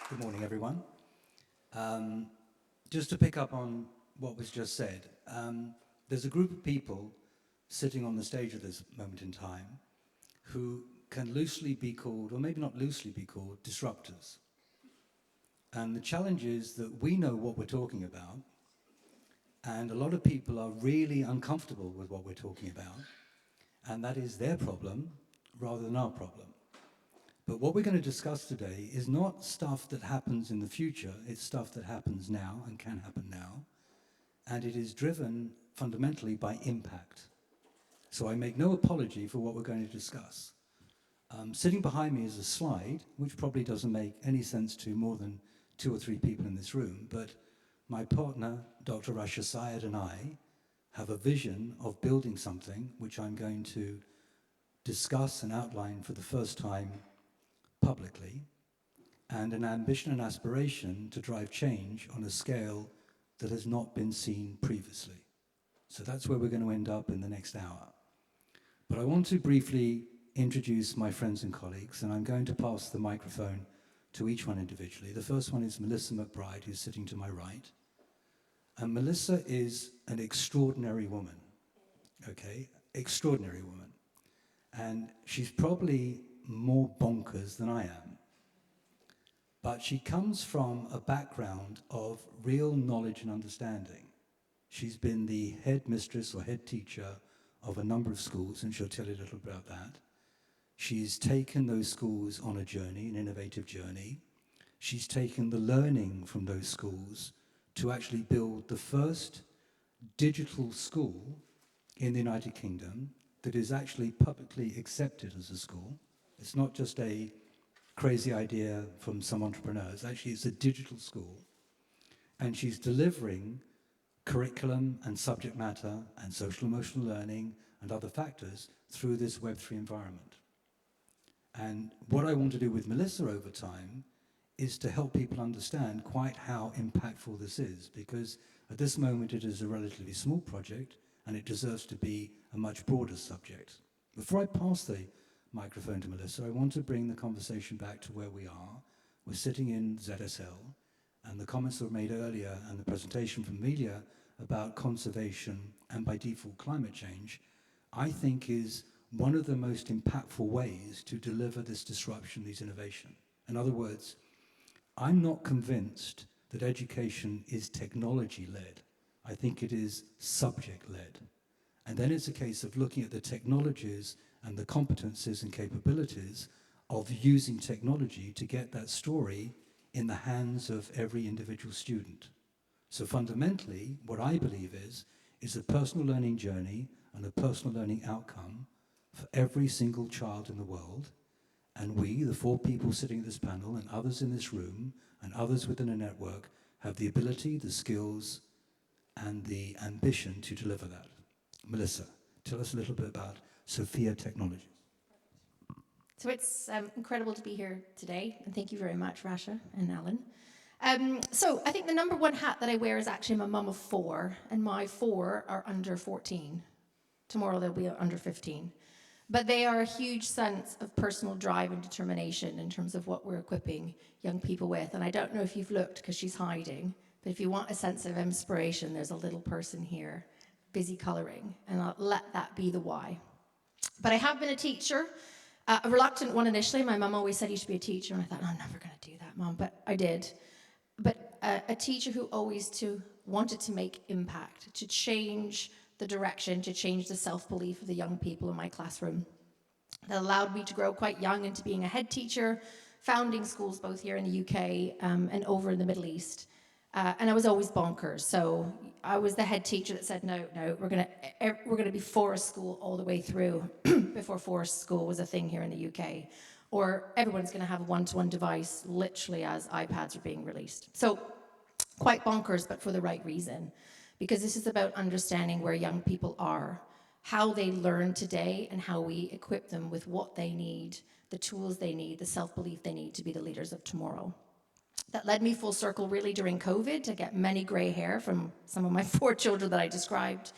Good morning, everyone. Just to pick up on what was just said, there's a group of people sitting on the stage at this moment in time who can loosely be called, or maybe not loosely be called, disruptors. And the challenge is that we know what we're talking about, and a lot of people are really uncomfortable with what we're talking about, and that is their problem rather than our problem. But what we're going to discuss today is not stuff that happens in the future, it's stuff that happens now and can happen now, and it is driven fundamentally by impact. So I make no apology for what we're going to discuss. Sitting behind me is a slide, which probably doesn't make any sense to more than 2 or 3 people in this room, but my partner, Dr. Rasha Saïd, and I have a vision of building something which I'm going to discuss and outline for the first time publicly, and an ambition and aspiration to drive change on a scale that has not been seen previously. So that's where we're going to end up in the next hour. But I want to briefly introduce my friends and colleagues, and I'm going to pass the microphone to each one individually. The first one is Melissa McBride, who's sitting to my right. And Melissa is an extraordinary woman, okay? Extraordinary woman. And she's probably more bonkers than I am. But she comes from a background of real knowledge and understanding. She's been the head mistress or head teacher of a number of schools, and she'll tell you a little bit about that. She's taken those schools on a journey, an innovative journey. She's taken the learning from those schools to actually build the first digital school in the United Kingdom that is actually publicly accepted as a school. It's not just a crazy idea from some entrepreneurs. Actually, it's a digital school. And she's delivering curriculum and subject matter and social emotional learning and other factors through this Web3 environment. And what I want to do with Melissa over time is to help people understand quite how impactful this is, because at this moment it is a relatively small project and it deserves to be a much broader subject. Before I pass the microphone to Melissa, I want to bring the conversation back to where we are. We're sitting in ZSL, and the comments that were made earlier and the presentation from Melia about conservation and by default climate change, I think is one of the most impactful ways to deliver this disruption, this innovation. In other words, I'm not convinced that education is technology-led. I think it is subject-led. And then it's a case of looking at the technologies and the competencies and capabilities of using technology to get that story in the hands of every individual student. So fundamentally, what I believe is a personal learning journey and a personal learning outcome for every single child in the world. And we, the 4 people sitting at this panel, and others in this room, and others within a network, have the ability, the skills, and the ambition to deliver that. Melissa, tell us a little bit about Sophia Technologies. So it's incredible to be here today, and thank you very much, Rasha and Alan. So I think the number one hat that I wear is actually I'm a mum of 4, and my 4 are under 14. Tomorrow they'll be under 15. But they are a huge sense of personal drive and determination in terms of what we're equipping young people with. And I don't know if you've looked, because she's hiding, but if you want a sense of inspiration, there's a little person here busy coloring, and I'll let that be the why. But I have been a teacher, a reluctant one initially. My mum always said you should be a teacher, and I thought, oh, I'm never going to do that, Mum, but I did. But a teacher who always wanted to make impact, to change the direction, to change the self-belief of the young people in my classroom. That allowed me to grow quite young into being a head teacher, founding schools both here in the UK and over in the Middle East. And I was always bonkers. So I was the head teacher that said, no, we're gonna be forest school all the way through before forest school was a thing here in the UK. Or everyone's gonna have a one-to-one device literally as iPads are being released. So quite bonkers, but for the right reason. Because this is about understanding where young people are, how they learn today, and how we equip them with what they need, the tools they need, the self-belief they need to be the leaders of tomorrow. That led me full circle really during COVID to get many gray hair from some of my 4 children that I described.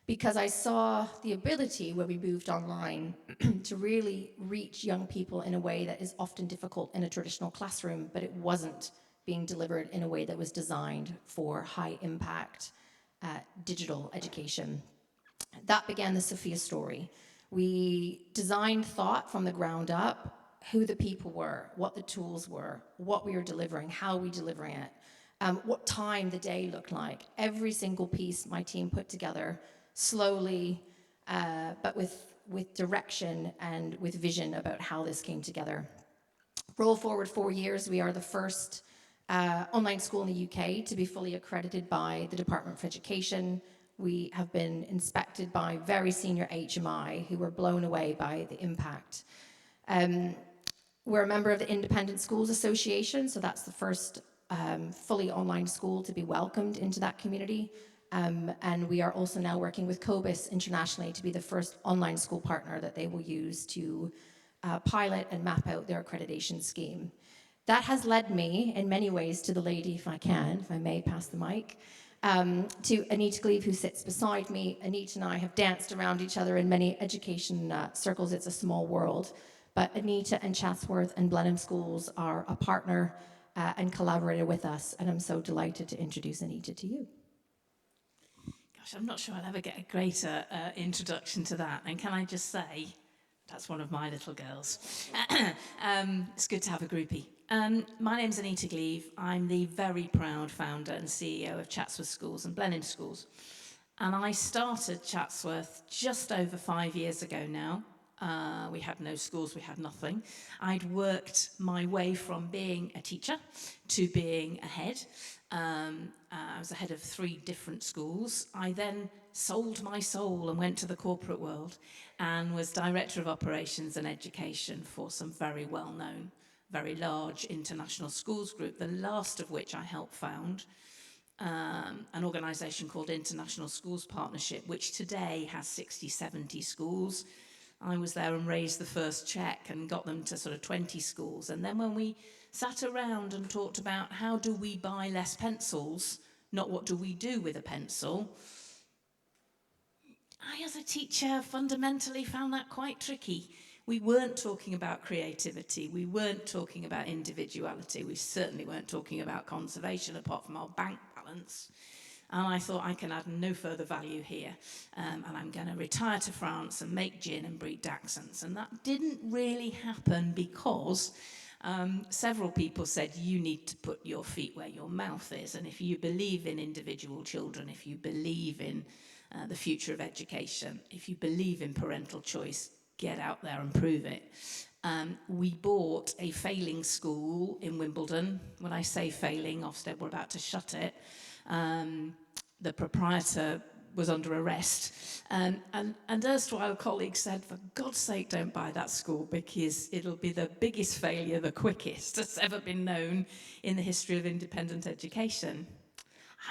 because I saw the ability when we moved online to really reach young people in a way that is often difficult in a traditional classroom, but it wasn't being delivered in a way that was designed for high impact digital education. That began the Sophia story. We designed thought from the ground up, who the people were, what the tools were, what we were delivering, how we delivering it, what time the day looked like. Every single piece my team put together slowly, but with direction and with vision about how this came together. Roll forward 4 years, we are the first online school in the UK to be fully accredited by the Department for Education. We have been inspected by very senior HMI who were blown away by the impact. We're a member of the Independent Schools Association, so that's the first fully online school to be welcomed into that community. And we are also now working with COBIS internationally to be the first online school partner that they will use to pilot and map out their accreditation scheme. That has led me, in many ways, to the lady, if I may pass the mic, to Anita Gleave, who sits beside me. Anita and I have danced around each other in many education circles. It's a small world. But Anita and Chatsworth and Blenheim Schools are a partner and collaborator with us, and I'm so delighted to introduce Anita to you. Gosh, I'm not sure I'll ever get a greater introduction to that. And can I just say, that's one of my little girls. It's good to have a groupie. My name's Anita Gleave. I'm the very proud founder and CEO of Chatsworth Schools and Blenheim Schools. And I started Chatsworth just over 5 years ago now. We had no schools, we had nothing. I'd worked my way from being a teacher to being a head. I was a head of 3 different schools. I then sold my soul and went to the corporate world and was director of operations and education for some very well-known, very large international schools group, the last of which I helped found, an organisation called International Schools Partnership, which today has 60, 70 schools. I was there and raised the first check and got them to sort of 20 schools. And then when we sat around and talked about how do we buy less pencils, not what do we do with a pencil, I, as a teacher, fundamentally found that quite tricky. We weren't talking about creativity. We weren't talking about individuality. We certainly weren't talking about conservation, apart from our bank balance. And I thought, I can add no further value here. And I'm going to retire to France and make gin and breed dachshunds. And that didn't really happen because several people said, you need to put your feet where your mouth is. And if you believe in individual children, if you believe in the future of education, if you believe in parental choice, get out there and prove it. We bought a failing school in Wimbledon. When I say failing, Ofsted were about to shut it. The proprietor was under arrest. And erstwhile colleagues said, for God's sake, don't buy that school because it'll be the biggest failure, the quickest that's ever been known in the history of independent education.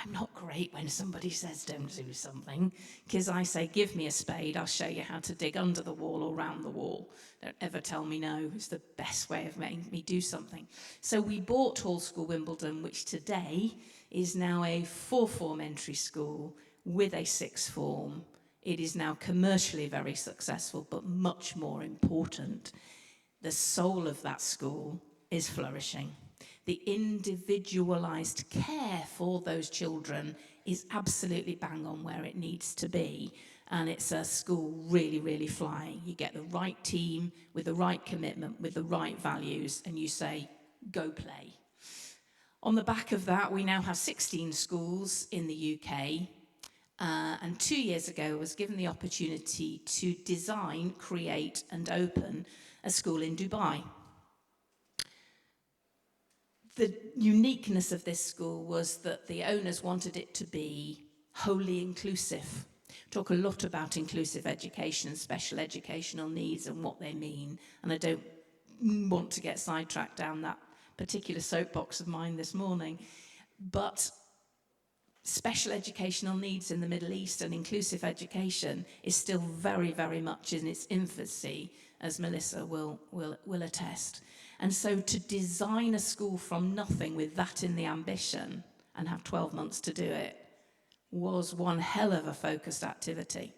I'm not great when somebody says don't do something, because I say, give me a spade, I'll show you how to dig under the wall or round the wall. Don't ever tell me no, it's the best way of making me do something. So we bought Hall School Wimbledon, which today is now a 4-form entry school with a 6th form. It is now commercially very successful, but much more important, the soul of that school is flourishing. The individualised care for those children is absolutely bang on where it needs to be. And it's a school really, really flying. You get the right team with the right commitment, with the right values, and you say, go play. On the back of that, we now have 16 schools in the UK. And 2 years ago, I was given the opportunity to design, create, and open a school in Dubai. The uniqueness of this school was that the owners wanted it to be wholly inclusive. Talk a lot about inclusive education, special educational needs and what they mean. And I don't want to get sidetracked down that particular soapbox of mine this morning. But special educational needs in the Middle East and inclusive education is still very, very much in its infancy, as Melissa will attest. And so to design a school from nothing with that in the ambition and have 12 months to do it was one hell of a focused activity.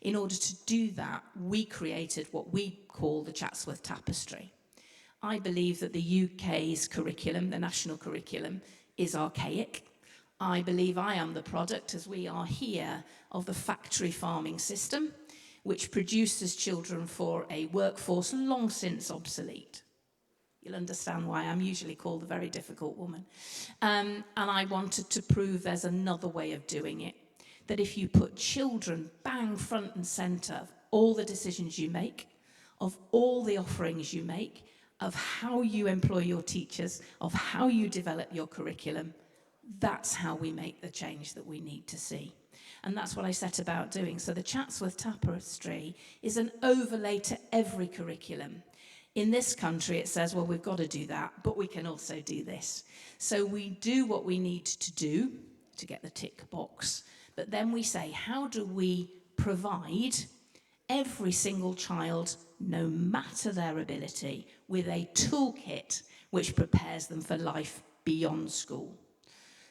In order to do that, we created what we call the Chatsworth Tapestry. I believe that the UK's curriculum, the national curriculum, is archaic. I believe I am the product, as we are here, of the factory farming system, which produces children for a workforce long since obsolete. You'll understand why I'm usually called the very difficult woman. And I wanted to prove there's another way of doing it. That if you put children bang front and centre of all the decisions you make, of all the offerings you make, of how you employ your teachers, of how you develop your curriculum, that's how we make the change that we need to see. And that's what I set about doing. So the Chatsworth Tapestry is an overlay to every curriculum. In this country, it says, well, we've got to do that, but we can also do this. So we do what we need to do to get the tick box. But then we say, how do we provide every single child, no matter their ability, with a toolkit which prepares them for life beyond school?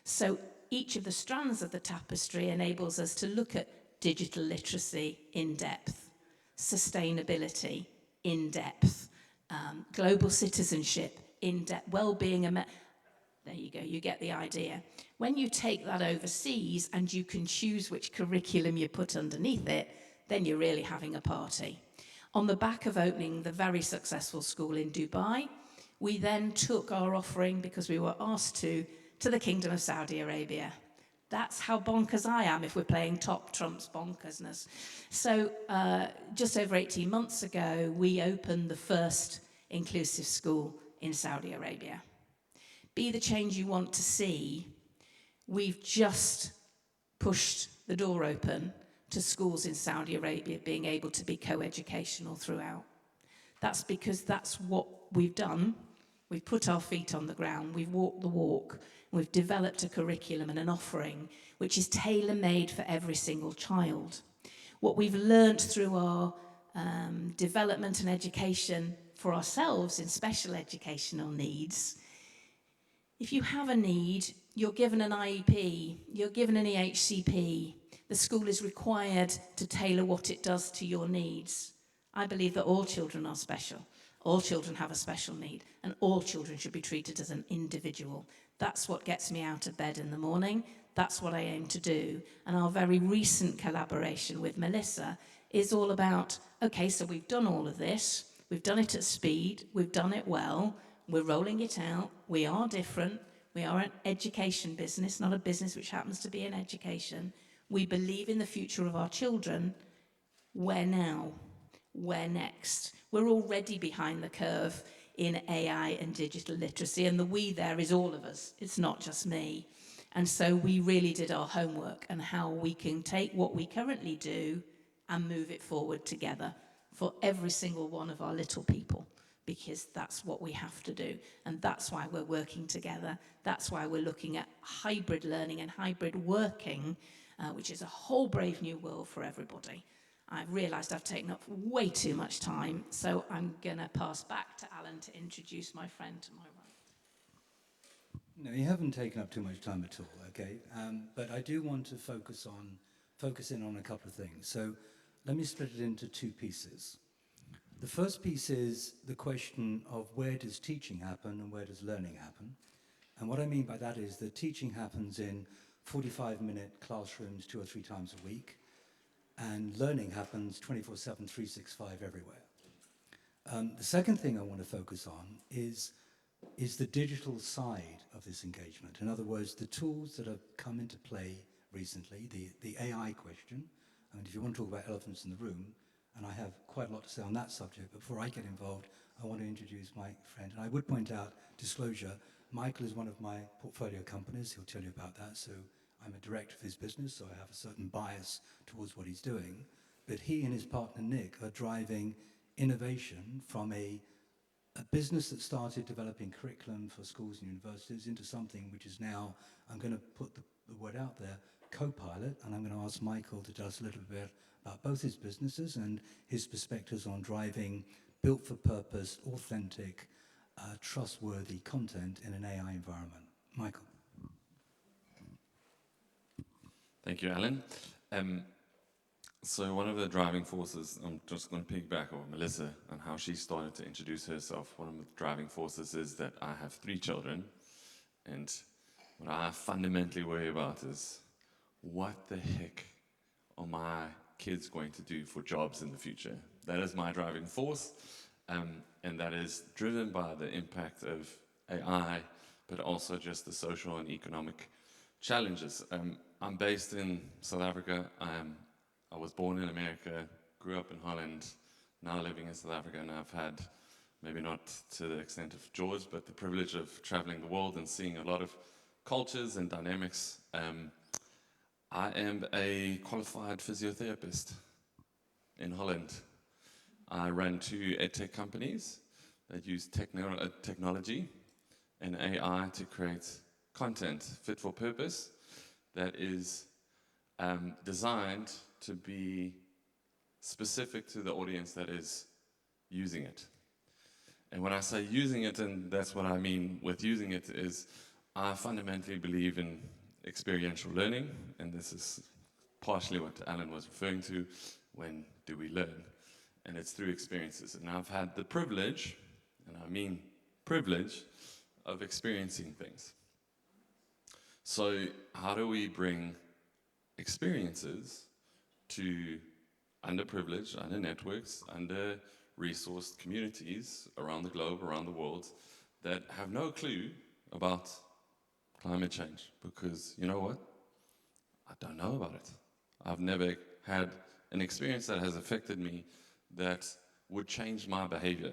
So each of the strands of the tapestry enables us to look at digital literacy in depth, sustainability in depth, global citizenship in depth, well-being. There you go, you get the idea. When you take that overseas and you can choose which curriculum you put underneath it, then you're really having a party. On the back of opening the very successful school in Dubai, we then took our offering, because we were asked to the Kingdom of Saudi Arabia. That's how bonkers I am if we're playing top trumps bonkersness. So just over 18 months ago, we opened the first inclusive school in Saudi Arabia. Be the change you want to see, we've just pushed the door open to schools in Saudi Arabia being able to be co-educational throughout. That's because that's what we've done. We've put our feet on the ground, we've walked the walk, we've developed a curriculum and an offering which is tailor-made for every single child. What we've learnt through our development and education for ourselves in special educational needs, if you have a need, you're given an IEP, you're given an EHCP, the school is required to tailor what it does to your needs. I believe that all children are special. All children have a special need, and all children should be treated as an individual. That's what gets me out of bed in the morning. That's what I aim to do. And our very recent collaboration with Melissa is all about, okay, so we've done all of this. We've done it at speed. We've done it well. We're rolling it out. We are different. We are an education business, not a business which happens to be in education. We believe in the future of our children. Where now? Where next? We're already behind the curve in AI and digital literacy, and the we there is all of us. It's not just me. And so we really did our homework and how we can take what we currently do and move it forward together for every single one of our little people, because that's what we have to do. And that's why we're working together. That's why we're looking at hybrid learning and hybrid working, which is a whole brave new world for everybody. I've realised I've taken up way too much time, so I'm going to pass back to Alan to introduce my friend to my right. No, you haven't taken up too much time at all, okay? But I do want to focus in on a couple of things. So let me split it into two pieces. The first piece is the question of where does teaching happen and where does learning happen? And what I mean by that is that teaching happens in 45-minute classrooms 2 or 3 times a week, and learning happens 24/7, 365 everywhere. The second thing I want to focus on is the digital side of this engagement. In other words, the tools that have come into play recently, the AI question. I mean, if you want to talk about elephants in the room, and I have quite a lot to say on that subject, but before I get involved, I want to introduce my friend. And I would point out, disclosure, Michael is one of my portfolio companies. He'll tell you about that. So I'm a director of his business, so I have a certain bias towards what he's doing. But he and his partner, Nick, are driving innovation from a business that started developing curriculum for schools and universities into something which is now, I'm going to put the word out there, co-pilot, and I'm going to ask Michael to tell us a little bit about both his businesses and his perspectives on driving built-for-purpose, authentic, trustworthy content in an AI environment. Michael. Thank you, Alan. So one of the driving forces, I'm just going to piggyback on Melissa and how she started to introduce herself. One of the driving forces is that I have 3 children, and what I fundamentally worry about is what the heck are my kids going to do for jobs in the future? That is my driving force, and that is driven by the impact of AI, but also just the social and economic challenges. I'm based in South Africa. I was born in America, grew up in Holland, now living in South Africa, and I've had, maybe not to the extent of George, but the privilege of traveling the world and seeing a lot of cultures and dynamics. I am a qualified physiotherapist in Holland. I run 2 edtech companies that use technology and AI to create content fit for purpose that is designed to be specific to the audience that is using it. And when I say using it, and that's what I mean with using it, is I fundamentally believe in experiential learning, and this is partially what Alan was referring to, when do we learn? And it's through experiences. And I've had the privilege, and I mean privilege, of experiencing things. So how do we bring experiences to underprivileged, under networks, under resourced communities around the globe, around the world, that have no clue about climate change? Because you know what? I don't know about it. I've never had an experience that has affected me that would change my behavior.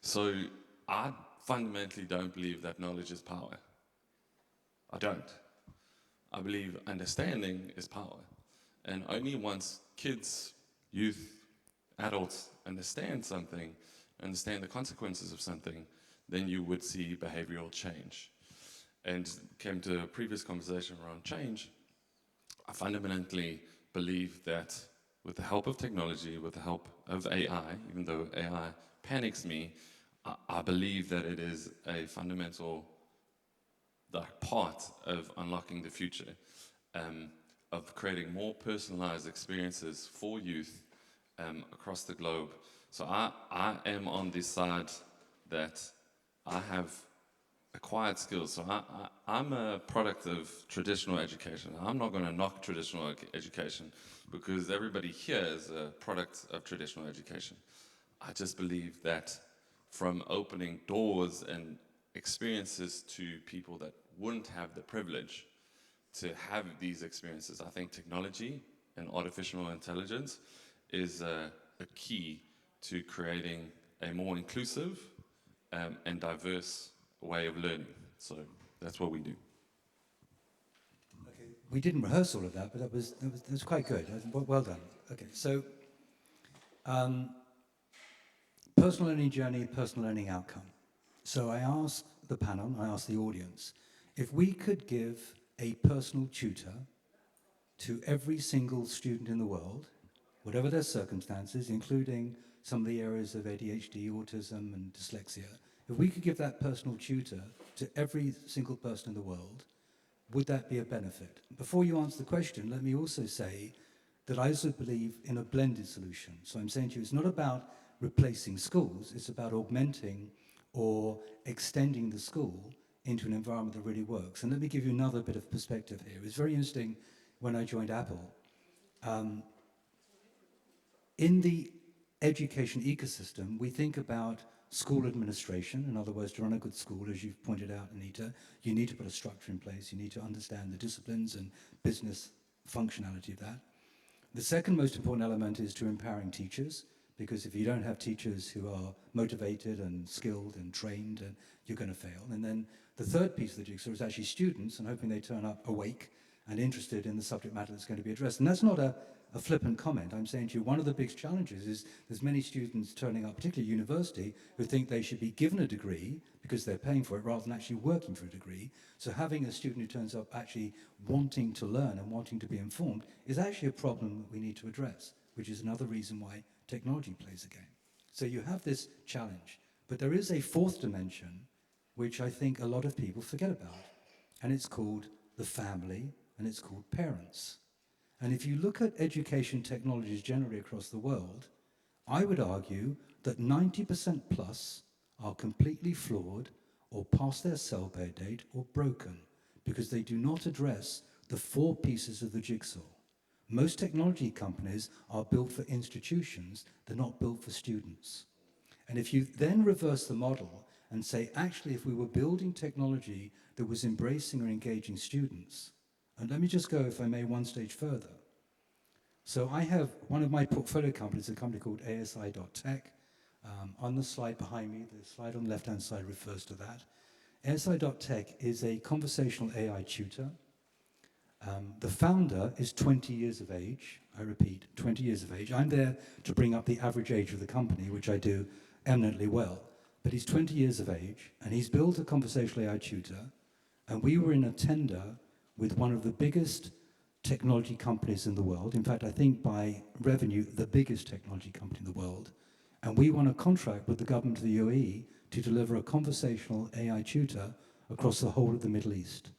So I fundamentally don't believe that knowledge is power. I don't. I believe understanding is power. And only once kids, youth, adults understand something, understand the consequences of something, then you would see behavioral change. And came to a previous conversation around change, I fundamentally believe that with the help of technology, with the help of AI, even though AI panics me, I believe that it is a fundamental part of unlocking the future, of creating more personalized experiences for youth across the globe. So I am on this side that I have acquired skills. So I'm a product of traditional education. I'm not going to knock traditional education because everybody here is a product of traditional education. I just believe that from opening doors and experiences to people that wouldn't have the privilege to have these experiences, I think technology and artificial intelligence is a key to creating a more inclusive and diverse way of learning. So that's what we do. Okay. We didn't rehearse all of that, but that was quite good. Well done. Okay, so personal learning journey, personal learning outcome. So I asked the panel, I asked the audience, if we could give a personal tutor to every single student in the world, whatever their circumstances, including some of the areas of ADHD, autism, and dyslexia, if we could give that personal tutor to every single person in the world, would that be a benefit? Before you answer the question, let me also say that I also believe in a blended solution. So I'm saying to you, it's not about replacing schools, it's about augmenting or extending the school into an environment that really works. And let me give you another bit of perspective here. It was very interesting when I joined Apple. In the education ecosystem, we think about school administration. In other words, to run a good school, as you've pointed out, Anita, you need to put a structure in place. You need to understand the disciplines and business functionality of that. The second most important element is to empowering teachers, because if you don't have teachers who are motivated and skilled and trained, you're going to fail. And then the third piece of the jigsaw is actually students, and hoping they turn up awake and interested in the subject matter that's going to be addressed. And that's not a flippant comment. I'm saying to you, one of the big challenges is there's many students turning up, particularly university, who think they should be given a degree because they're paying for it rather than actually working for a degree. So having a student who turns up actually wanting to learn and wanting to be informed is actually a problem that we need to address, which is another reason why technology plays a game. So you have this challenge, but there is a fourth dimension which I think a lot of people forget about, and it's called the family, and it's called parents. And if you look at education technologies generally across the world, I would argue that 90% plus are completely flawed or past their sell-by date or broken because they do not address the 4 pieces of the jigsaw. Most technology companies are built for institutions, they're not built for students. And if you then reverse the model and say, actually, if we were building technology that was embracing or engaging students, and let me just go, if I may, one stage further. So I have one of my portfolio companies, a company called ASI.tech. On the slide behind me, the slide on the left-hand side refers to that. ASI.tech is a conversational AI tutor. The founder is 20 years of age. I repeat, 20 years of age. I'm there to bring up the average age of the company, which I do eminently well. But he's 20 years of age, and he's built a conversational AI tutor, and we were in a tender with one of the biggest technology companies in the world. In fact, I think by revenue, the biggest technology company in the world. And we won a contract with the government of the UAE to deliver a conversational AI tutor across the whole of the Middle East.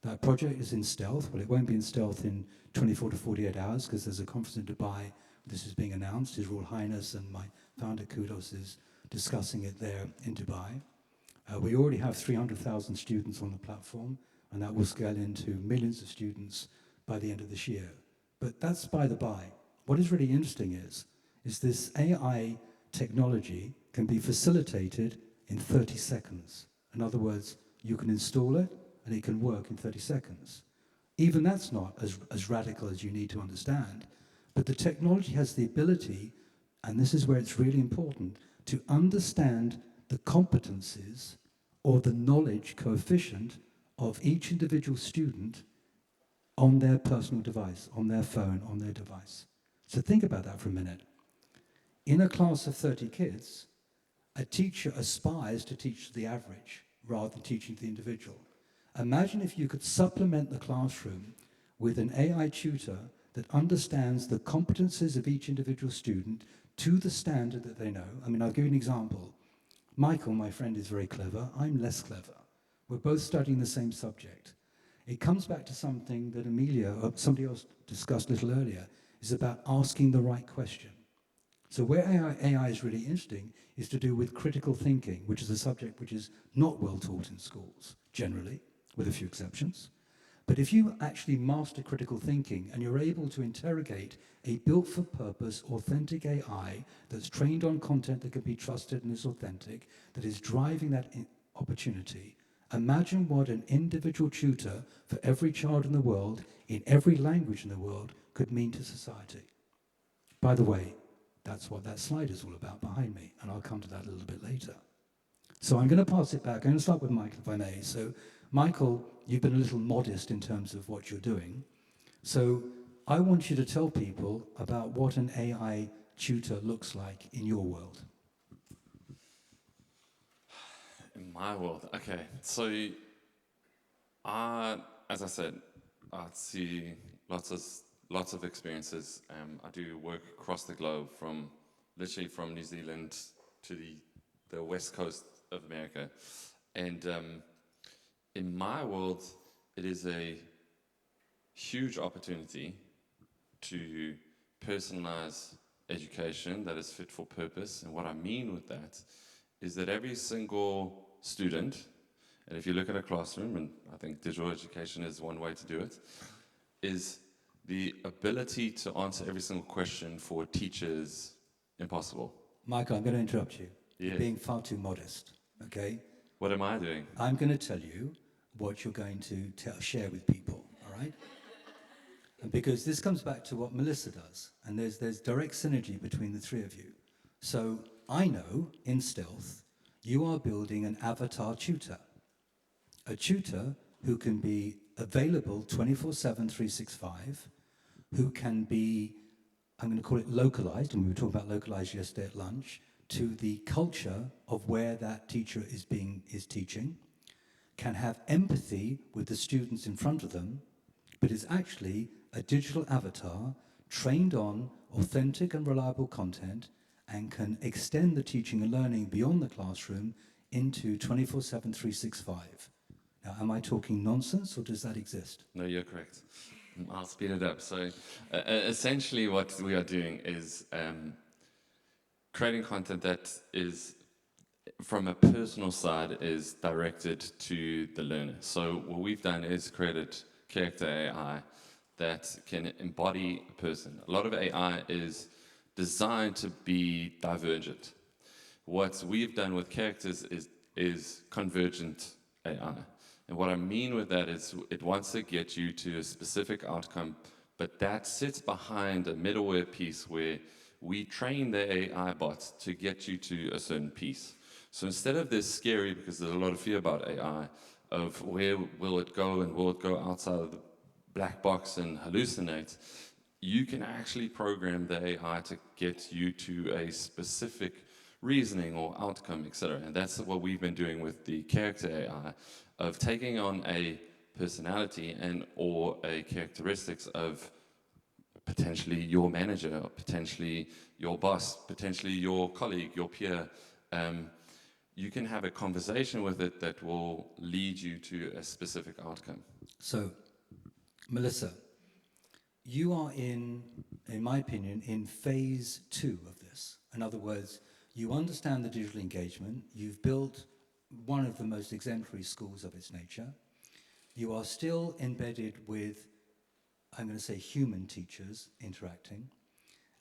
That project is in stealth. Well, it won't be in stealth in 24 to 48 hours because there's a conference in Dubai. This is being announced. His Royal Highness and my founder, Kudos, is discussing it there in Dubai. We already have 300,000 students on the platform, and that will scale into millions of students by the end of this year. But that's by the by. What is really interesting is this AI technology can be facilitated in 30 seconds. In other words, you can install it, and it can work in 30 seconds. Even that's not as radical as you need to understand, but the technology has the ability, and this is where it's really important, to understand the competencies or the knowledge coefficient of each individual student on their personal device, on their phone, on their device. So think about that for a minute. In a class of 30 kids, a teacher aspires to teach the average rather than teaching the individual. Imagine if you could supplement the classroom with an AI tutor that understands the competences of each individual student to the standard that they know. I mean, I'll give you an example. Michael, my friend, is very clever. I'm less clever. We're both studying the same subject. It comes back to something that Amelia, or somebody else discussed a little earlier, is about asking the right question. So where AI is really interesting is to do with critical thinking, which is a subject which is not well taught in schools, generally, with a few exceptions. But if you actually master critical thinking and you're able to interrogate a built-for-purpose, authentic AI that's trained on content that can be trusted and is authentic, that is driving that opportunity, imagine what an individual tutor for every child in the world, in every language in the world, could mean to society. By the way, that's what that slide is all about behind me, and I'll come to that a little bit later. So I'm going to pass it back. I'm going to start with Michael, if I may. So, Michael, you've been a little modest in terms of what you're doing. So I want you to tell people about what an AI tutor looks like in your world. In my world, okay. So, as I said, I see lots of experiences. I do work across the globe, literally from New Zealand to the west coast of America, and in my world, it is a huge opportunity to personalize education that is fit for purpose. And what I mean with that is that every single student, and if you look at a classroom, and I think digital education is one way to do it, is the ability to answer every single question for teachers impossible. Michael, I'm going to interrupt you. Yes. You're being far too modest, okay? What am I doing? I'm going to tell you what you're going to share with people, all right? And because this comes back to what Melissa does, and there's direct synergy between the three of you. So I know, in stealth, you are building an avatar tutor. A tutor who can be available 24/7, 365, who can be, I'm going to call it localized, and we were talking about localized yesterday at lunch, to the culture of where that teacher is teaching, can have empathy with the students in front of them, but is actually a digital avatar trained on authentic and reliable content and can extend the teaching and learning beyond the classroom into 24/7, 365. Now, am I talking nonsense or does that exist? No, you're correct. I'll speed it up. So essentially what we are doing is creating content that is, from a personal side, is directed to the learner. So what we've done is created character AI that can embody a person. A lot of AI is designed to be divergent. What we've done with characters is convergent AI. And what I mean with that is it wants to get you to a specific outcome, but that sits behind a middleware piece where we train the AI bots to get you to a certain piece. So instead of this scary, because there's a lot of fear about AI, of where will it go and will it go outside of the black box and hallucinate, you can actually program the AI to get you to a specific reasoning or outcome, etc. And that's what we've been doing with the character AI, of taking on a personality and or a characteristics of potentially your manager, or potentially your boss, potentially your colleague, your peer. You can have a conversation with it that will lead you to a specific outcome. So, Melissa, you are in my opinion, in phase 2 of this. In other words, you understand the digital engagement, you've built one of the most exemplary schools of its nature, you are still embedded with, I'm going to say, human teachers interacting,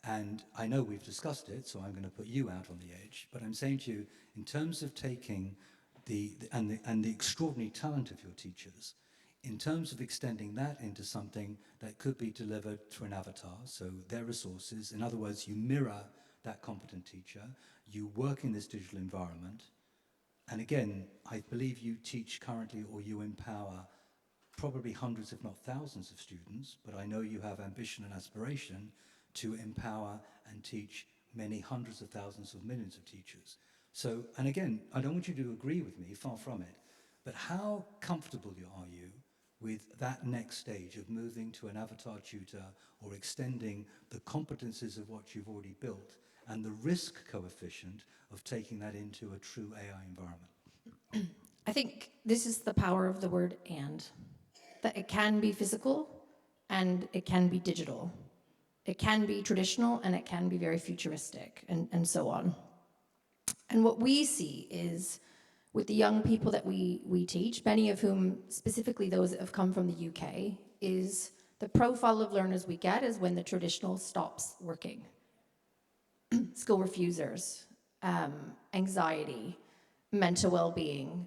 and I know we've discussed it, so I'm going to put you out on the edge, but I'm saying to you, in terms of taking the extraordinary talent of your teachers, in terms of extending that into something that could be delivered through an avatar, so their resources, in other words, you mirror that competent teacher, you work in this digital environment, and again, I believe you teach currently, or you empower probably hundreds, if not thousands of students, but I know you have ambition and aspiration to empower and teach many hundreds of thousands of millions of teachers. So, and again, I don't want you to agree with me, far from it, but how comfortable are you with that next stage of moving to an avatar tutor or extending the competencies of what you've already built and the risk coefficient of taking that into a true AI environment? I think this is the power of the word "and." That it can be physical and it can be digital. It can be traditional and it can be very futuristic, and so on. And what we see is, with the young people that we teach, many of whom, specifically those that have come from the UK, is the profile of learners we get is when the traditional stops working. School refusers, anxiety, mental well-being,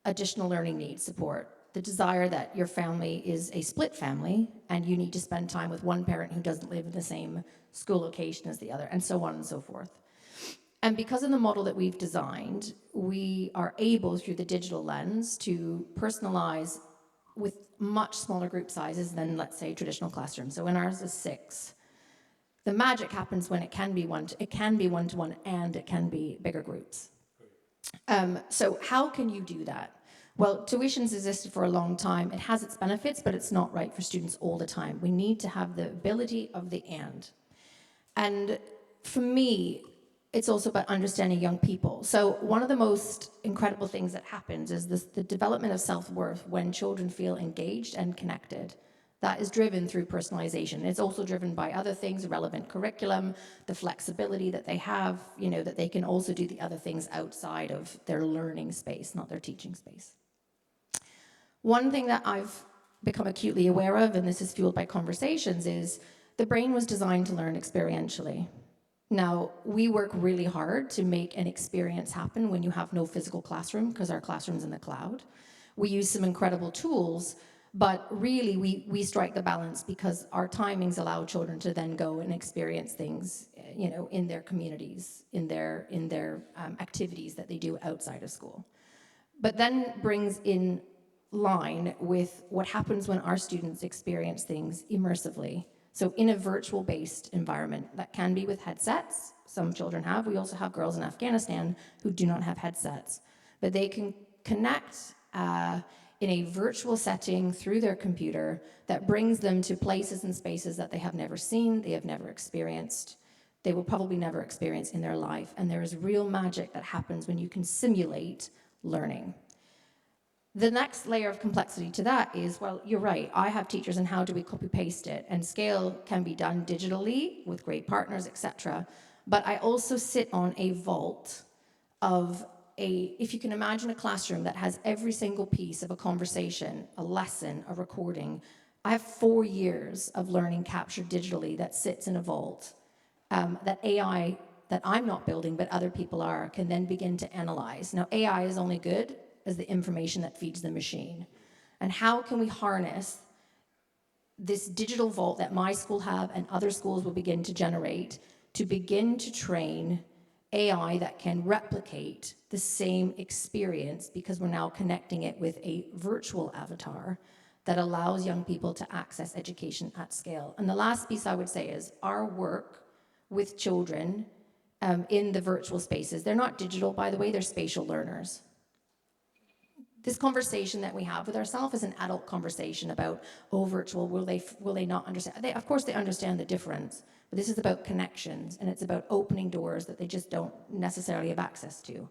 additional learning needs, support, the desire that your family is a split family and you need to spend time with one parent who doesn't live in the same school location as the other, and so on and so forth. And because of the model that we've designed, we are able, through the digital lens, to personalize with much smaller group sizes than, let's say, traditional classrooms. So in ours is 6. The magic happens when it can be one-to-one and it can be bigger groups. So how can you do that? Well, tuition's existed for a long time. It has its benefits, but it's not right for students all the time. We need to have the ability of the and. And for me, it's also about understanding young people. So one of the most incredible things that happens is the development of self-worth when children feel engaged and connected. That is driven through personalization. It's also driven by other things, relevant curriculum, the flexibility that they have, that they can also do the other things outside of their learning space, not their teaching space. One thing that I've become acutely aware of, and this is fueled by conversations, is the brain was designed to learn experientially. Now, we work really hard to make an experience happen when you have no physical classroom, because our classroom's in the cloud. We use some incredible tools, but really we strike the balance because our timings allow children to then go and experience things, in their communities, in their activities that they do outside of school. But then brings in line with what happens when our students experience things immersively. So in a virtual-based environment, that can be with headsets. Some children have. We also have girls in Afghanistan who do not have headsets. But they can connect in a virtual setting through their computer that brings them to places and spaces that they have never seen, they have never experienced, they will probably never experience in their life. And there is real magic that happens when you can simulate learning. The next layer of complexity to that is, well, you're right, I have teachers, and how do we copy paste it? And scale can be done digitally with great partners, etc. But I also sit on a vault of if you can imagine a classroom that has every single piece of a conversation, a lesson, a recording. I have 4 years of learning captured digitally that sits in a vault that AI, that I'm not building, but other people are, can then begin to analyze. Now, AI is only good as the information that feeds the machine. And how can we harness this digital vault that my school have and other schools will begin to generate to begin to train AI that can replicate the same experience, because we're now connecting it with a virtual avatar that allows young people to access education at scale. And the last piece I would say is our work with children in the virtual spaces. They're not digital, by the way, they're spatial learners. This conversation that we have with ourselves is an adult conversation about, oh, virtual, will they not understand? Of course they understand the difference, but this is about connections, and it's about opening doors that they just don't necessarily have access to.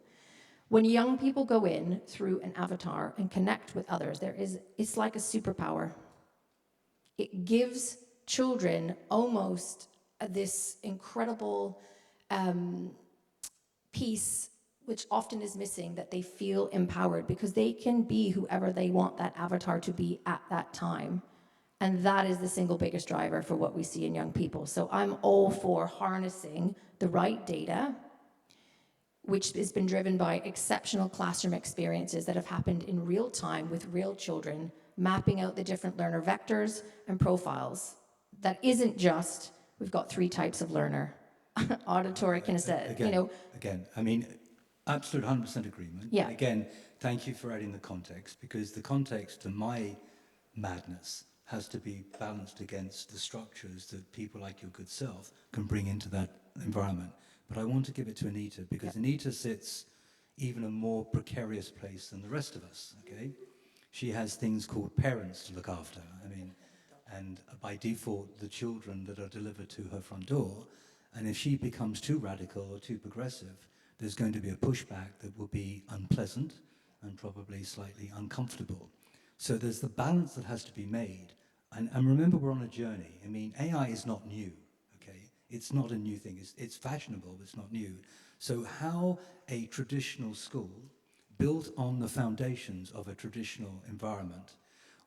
When young people go in through an avatar and connect with others, it's like a superpower. It gives children almost this incredible piece, which often is missing, that they feel empowered because they can be whoever they want that avatar to be at that time. And that is the single biggest driver for what we see in young people. So I'm all for harnessing the right data, which has been driven by exceptional classroom experiences that have happened in real time with real children, mapping out the different learner vectors and profiles. That isn't just, we've got 3 types of learner, auditory, kinesthetic, Again, I mean, absolute 100% agreement. Yeah. Again, thank you for adding the context, because the context to my madness has to be balanced against the structures that people like your good self can bring into that environment. But I want to give it to Anita, because Anita sits even a more precarious place than the rest of us, okay? She has things called parents to look after. I mean, and by default, the children that are delivered to her front door. And if she becomes too radical or too progressive, there's going to be a pushback that will be unpleasant and probably slightly uncomfortable. So there's the balance that has to be made. And remember, we're on a journey. I mean, AI is not new, okay? It's not a new thing. It's fashionable, but it's not new. So how a traditional school, built on the foundations of a traditional environment,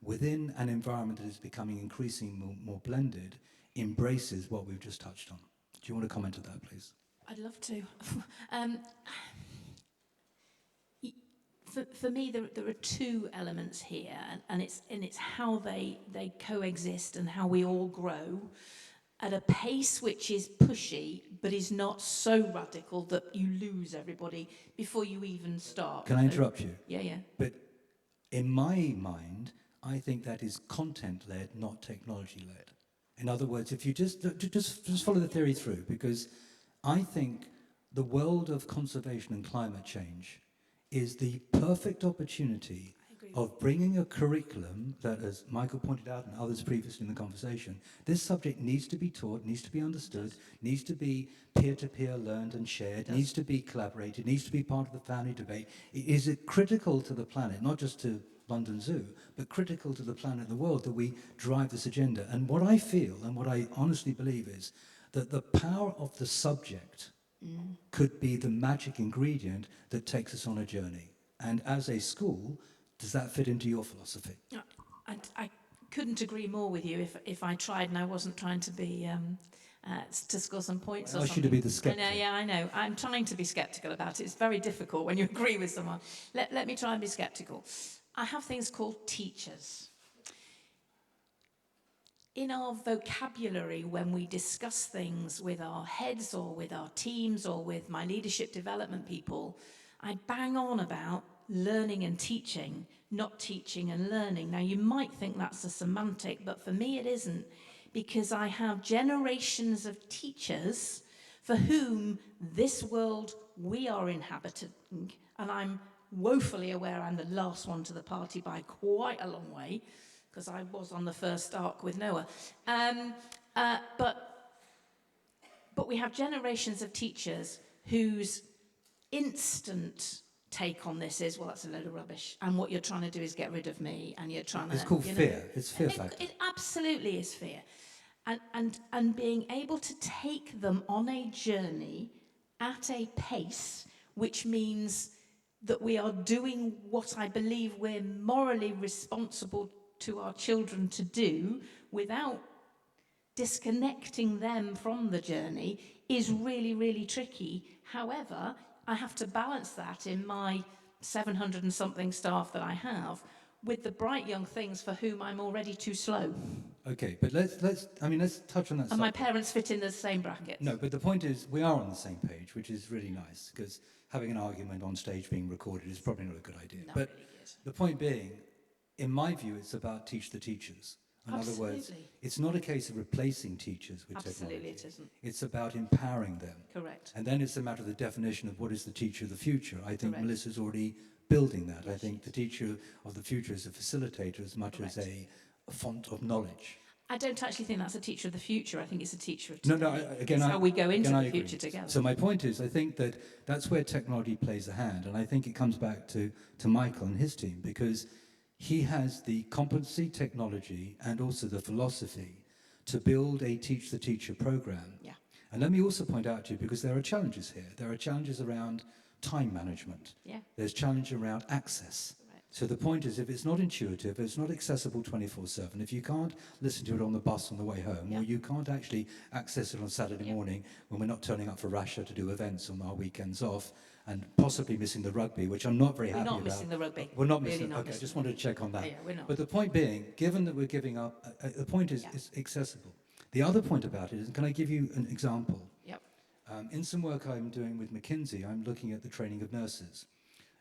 within an environment that is becoming increasingly more blended, embraces what we've just touched on. Do you want to comment on that, please? I'd love to. For me, there are 2 elements here, and it's how they coexist and how we all grow at a pace which is pushy, but is not so radical that you lose everybody before you even start. Can I interrupt you? Yeah. But in my mind, I think that is content-led, not technology-led. In other words, if you just follow the theory through, because I think the world of conservation and climate change is the perfect opportunity of bringing a curriculum that, as Michael pointed out and others previously in the conversation, this subject needs to be taught, needs to be understood, needs to be peer-to-peer learned and shared, needs to be collaborated, needs to be part of the family debate. Is it critical to the planet, not just to London Zoo, but critical to the planet and the world, that we drive this agenda? And what I feel and what I honestly believe is that the power of the subject could be the magic ingredient that takes us on a journey. And as a school, does that fit into your philosophy? I couldn't agree more with you if I tried, and I wasn't trying to be to score some points. I asked you to be the skeptic. I know. I'm trying to be sceptical about it. It's very difficult when you agree with someone. Let me try and be sceptical. I have things called teachers. In our vocabulary, when we discuss things with our heads or with our teams or with my leadership development people, I bang on about learning and teaching, not teaching and learning. Now, you might think that's a semantic, but for me it isn't, because I have generations of teachers for whom this world we are inhabiting, and I'm woefully aware I'm the last one to the party by quite a long way, because I was on the first ark with Noah. But we have generations of teachers whose instant take on this is, well, that's a load of rubbish, and what you're trying to do is get rid of me, and you're trying to... It's called you know, fear. It's fear factor. It absolutely is fear. And being able to take them on a journey at a pace, which means that we are doing what I believe we're morally responsible to our children to do without disconnecting them from the journey, is really, really tricky. However, I have to balance that in my 700 and something staff that I have with the bright young things for whom I'm already too slow. Okay, but let's touch on that. And my parents fit in the same brackets. No, but the point is we are on the same page, which is really nice, because having an argument on stage being recorded is probably not a good idea. Not But really good. the point being, in my view, it's about teach the teachers. In other words, Absolutely. it's not a case of replacing teachers with Absolutely technology. it isn't. It's about empowering them. Correct. And then it's a matter of the definition of what is the teacher of the future. I think Correct. Melissa's already building that. I think the teacher of the future is a facilitator as much as Correct. a font of knowledge. I don't actually think that's a teacher of the future. I think it's a teacher of No, today. no, again, It's how we go into again, I the agree. future together. So my point is, I think that that's where technology plays a hand, and I think it comes back to Michael and his team, because he has the competency, technology, and also the philosophy to build a Teach the Teacher program. Yeah. And let me also point out to you, because there are challenges here. There are challenges around time management. Yeah. There's challenge around access. Right. So the point is, if it's not intuitive, if it's not accessible 24/7, if you can't listen to it on the bus on the way home, Yeah. or you can't actually access it on Saturday Yeah. morning when we're not turning up for Russia to do events on our weekends off, and possibly missing the rugby, which I'm not very We're happy not about. missing the rugby. We're not Really missing. not Okay, I missing just the wanted to check on that. Yeah, we're not. But the point being, given that we're giving up, the point is Yeah. it's accessible. The other point about it is, can I give you an example? Yep. In some work I'm doing with McKinsey, I'm looking at the training of nurses.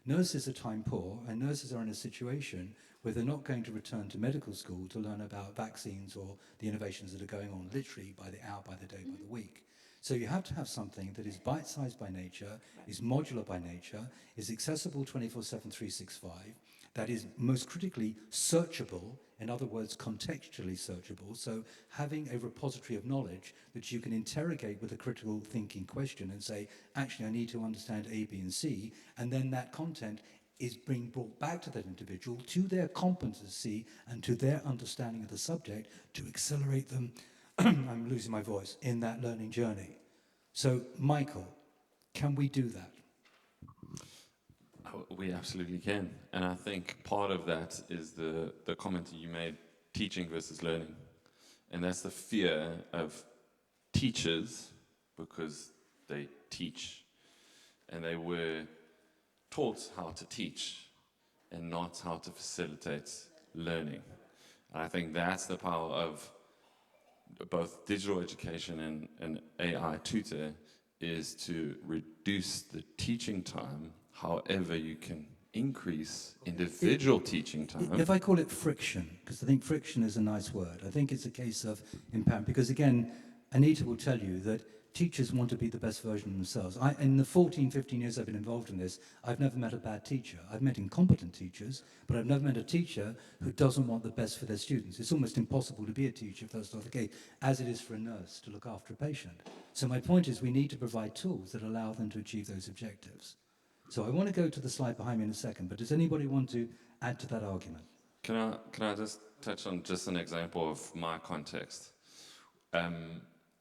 Nurses are time poor, and nurses are in a situation where they're not going to return to medical school to learn about vaccines or the innovations that are going on literally by the hour, by the day, by the week. So you have to have something that is bite-sized by nature, is modular by nature, is accessible 24/7, 365, that is most critically searchable, in other words, contextually searchable, so having a repository of knowledge that you can interrogate with a critical thinking question and say, actually, I need to understand A, B, and C, and then that content is being brought back to that individual, to their competency and to their understanding of the subject to accelerate them, I'm losing my voice, in that learning journey. So, Michael, can we do that? Oh, we absolutely can. And I think part of that is the comment you made, teaching versus learning. And that's the fear of teachers, because they teach. And they were taught how to teach and not how to facilitate learning. And I think that's the power of both digital education and AI tutor, is to reduce the teaching time. However, you can increase individual teaching time. If I call it friction, because I think friction is a nice word, I think it's a case of empowerment. Because again, Anita will tell you that teachers want to be the best version of themselves. In the 14, 15 years I've been involved in this, I've never met a bad teacher. I've met incompetent teachers, but I've never met a teacher who doesn't want the best for their students. It's almost impossible to be a teacher if that's not the case, as it is for a nurse to look after a patient. So my point is, we need to provide tools that allow them to achieve those objectives. So I want to go to the slide behind me in a second, but does anybody want to add to that argument? Can I just touch on just an example of my context?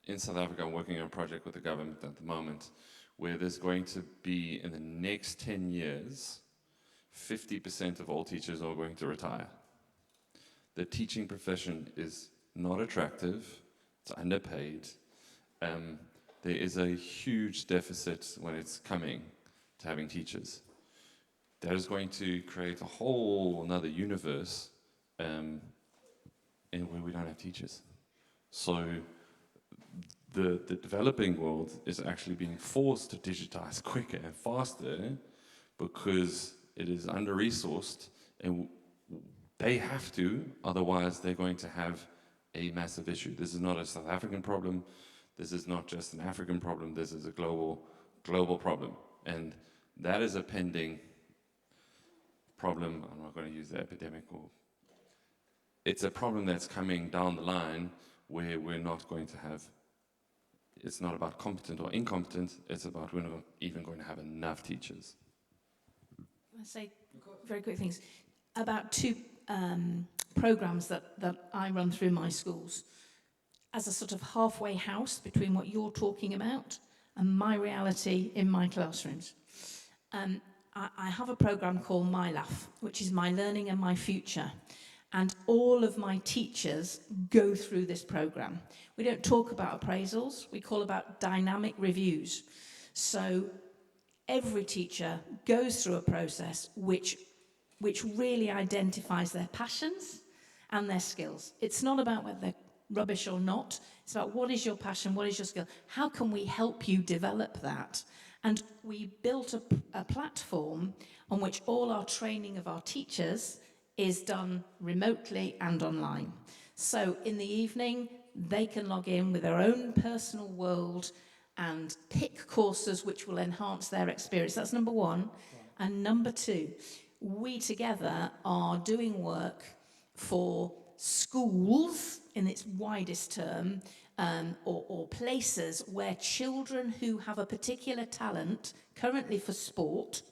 In South Africa, I'm working on a project with the government at the moment where there's going to be, in the next 10 years, 50% of all teachers are going to retire. The teaching profession is not attractive, it's underpaid. There is a huge deficit when it's coming to having teachers. That is going to create a whole another universe in where we don't have teachers. So the developing world is actually being forced to digitize quicker and faster because it is under-resourced, and they have to, otherwise they're going to have a massive issue. This is not a South African problem, this is not just an African problem, this is a global problem. And that is a pending problem. I'm not going to use the epidemic, or it's a problem that's coming down the line where we're not going to have, it's not about competent or incompetent, it's about we're not even going to have enough teachers. I say very quick things about two programs that I run through my schools as a sort of halfway house between what you're talking about and my reality in my classrooms. I have a program called My Life, which is my learning and my future. And all of my teachers go through this program. We don't talk about appraisals, we call about dynamic reviews. So every teacher goes through a process which really identifies their passions and their skills. It's not about whether they're rubbish or not. It's about what is your passion, what is your skill? How can we help you develop that? And we built a platform on which all our training of our teachers is done remotely and online. So in the evening, they can log in with their own personal world and pick courses which will enhance their experience. That's number one. Right. And number two, we together are doing work for schools in its widest term, or places where children who have a particular talent, currently for sport,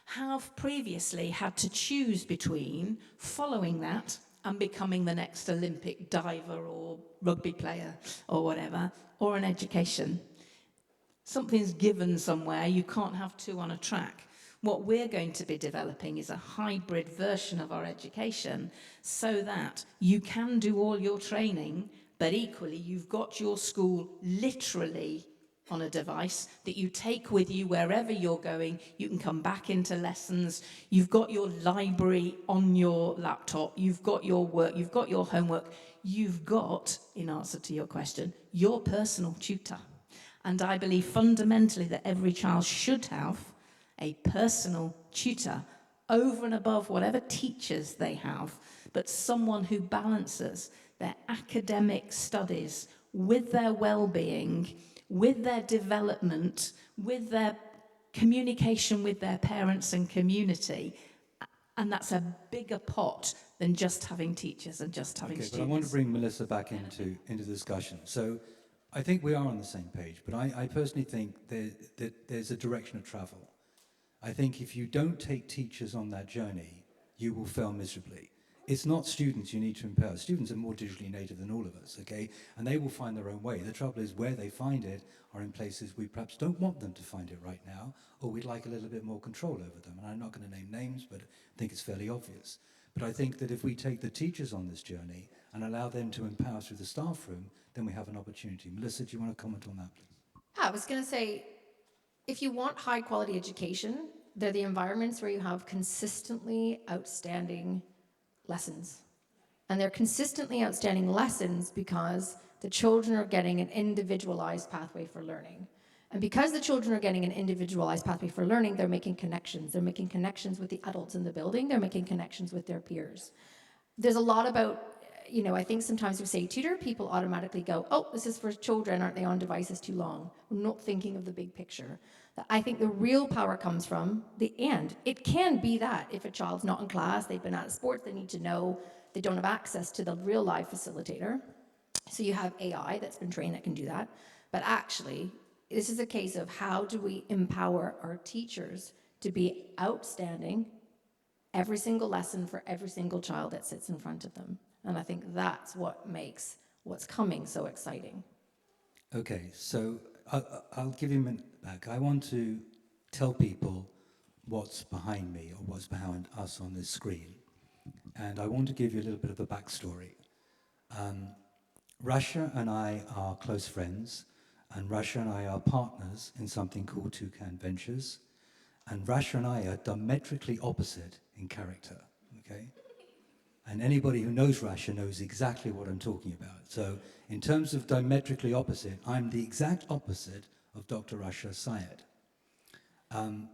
have previously had to choose between following that and becoming the next Olympic diver or rugby player or whatever, or an education. Something's given somewhere, you can't have two on a track. What we're going to be developing is a hybrid version of our education so that you can do all your training, but equally you've got your school literally on a device that you take with you wherever you're going. You can come back into lessons. You've got your library on your laptop. You've got your work. You've got your homework. You've got, in answer to your question, your personal tutor. And I believe fundamentally that every child should have a personal tutor over and above whatever teachers they have, but someone who balances their academic studies with their well-being, with their development, with their communication with their parents and community. And that's a bigger pot than just having teachers and just having students. But I want to bring Melissa back into discussion. So I think we are on the same page, but I personally think that there's a direction of travel. I think if you don't take teachers on that journey, you will fail miserably. It's not students you need to empower. Students are more digitally native than all of us, okay? And they will find their own way. The trouble is where they find it are in places we perhaps don't want them to find it right now, or we'd like a little bit more control over them. And I'm not going to name names, but I think it's fairly obvious. But I think that if we take the teachers on this journey and allow them to empower through the staff room, then we have an opportunity. Melissa, do you want to comment on that, please? I was going to say, if you want high quality education, they're the environments where you have consistently outstanding lessons. And they're consistently outstanding lessons because the children are getting an individualized pathway for learning. And because the children are getting an individualized pathway for learning, they're making connections. They're making connections with the adults in the building. They're making connections with their peers. There's a lot about, I think sometimes we say tutor, people automatically go, oh, this is for children, aren't they on devices too long? We're not thinking of the big picture. I think the real power comes from the end. It can be that if a child's not in class, they've been out of sports, they need to know, they don't have access to the real life facilitator. So you have AI that's been trained that can do that. But actually, this is a case of how do we empower our teachers to be outstanding every single lesson for every single child that sits in front of them. And I think that's what makes what's coming so exciting. Okay, so I'll give you a minute back. I want to tell people what's behind me or what's behind us on this screen. And I want to give you a little bit of a backstory. Rasha and I are close friends, and Rasha and I are partners in something called Toucan Ventures. And Rasha and I are diametrically opposite in character, okay? And anybody who knows Rasha knows exactly what I'm talking about. So in terms of diametrically opposite, I'm the exact opposite of Dr. Rasha Saïd.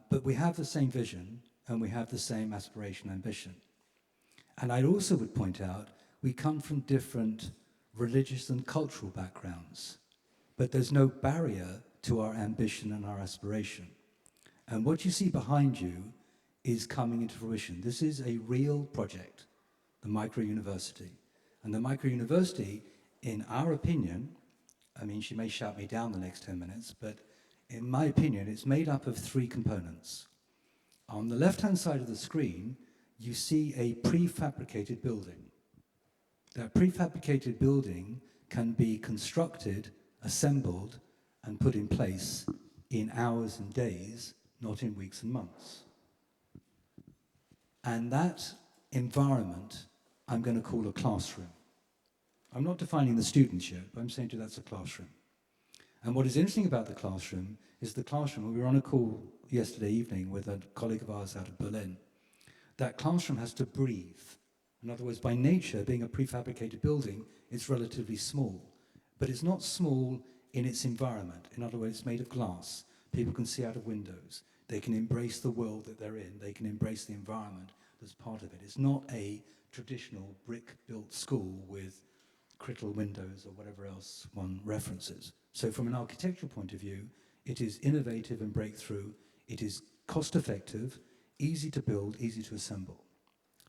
But we have the same vision, and we have the same aspiration and ambition. And I also would point out, we come from different religious and cultural backgrounds, but there's no barrier to our ambition and our aspiration. And what you see behind you is coming into fruition. This is a real project, the Microuniversity. And the Microuniversity, in our opinion, I mean, she may shout me down the next 10 minutes, but in my opinion, it's made up of three components. On the left-hand side of the screen, you see a prefabricated building. That prefabricated building can be constructed, assembled, and put in place in hours and days, not in weeks and months. And that environment I'm going to call a classroom. I'm not defining the students yet, but I'm saying to you that's a classroom. And what is interesting about the classroom is the classroom, we were on a call yesterday evening with a colleague of ours out of Berlin. That classroom has to breathe. In other words, by nature, being a prefabricated building, it's relatively small. But it's not small in its environment. In other words, it's made of glass. People can see out of windows. They can embrace the world that they're in. They can embrace the environment that's part of it. It's not a traditional brick-built school with crystal windows or whatever else one references. So from an architectural point of view, it is innovative and breakthrough. It is cost-effective, easy to build, easy to assemble.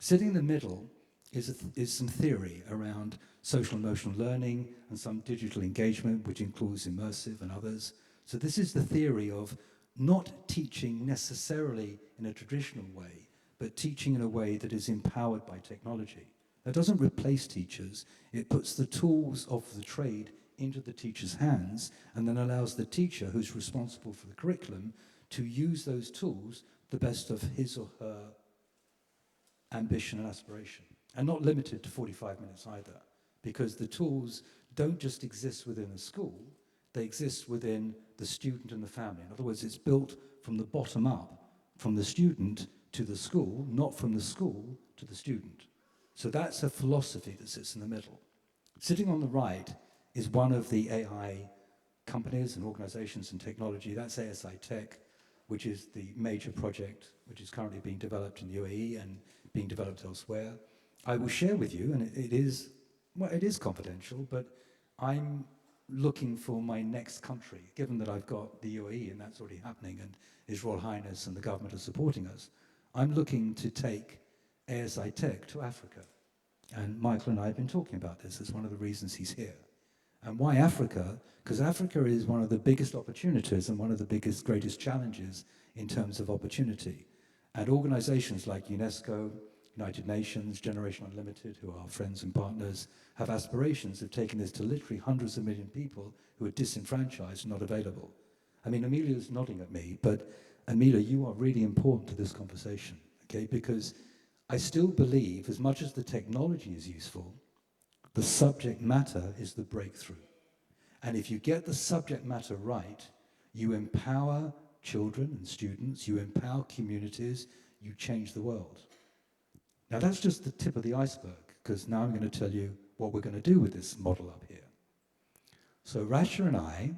Sitting in the middle is some theory around social emotional learning and some digital engagement, which includes immersive and others. So this is the theory of not teaching necessarily in a traditional way, but teaching in a way that is empowered by technology. That doesn't replace teachers. It puts the tools of the trade into the teacher's hands and then allows the teacher, who's responsible for the curriculum, to use those tools the best of his or her ambition and aspiration. And not limited to 45 minutes either, because the tools don't just exist within a school, they exist within the student and the family. In other words, it's built from the bottom up, from the student to the school, not from the school to the student. So that's a philosophy that sits in the middle. Sitting on the right is one of the AI companies and organizations and technology. That's ASI Tech, which is the major project which is currently being developed in the UAE and being developed elsewhere. I will share with you, and it is confidential, but I'm looking for my next country, given that I've got the UAE and that's already happening and His Royal Highness and the government are supporting us. I'm looking to take ASI Tech to Africa. And Michael and I have been talking about this as one of the reasons he's here. And why Africa? Because Africa is one of the biggest opportunities and one of the greatest challenges in terms of opportunity. And organizations like UNESCO, United Nations, Generation Unlimited, who are our friends and partners, have aspirations of taking this to literally hundreds of million people who are disenfranchised and not available. I mean, Amelia's nodding at me, but Amelia, you are really important to this conversation, okay? Because I still believe, as much as the technology is useful, the subject matter is the breakthrough. And if you get the subject matter right, you empower children and students, you empower communities, you change the world. Now that's just the tip of the iceberg, because now I'm going to tell you what we're going to do with this model up here. So Rasha and I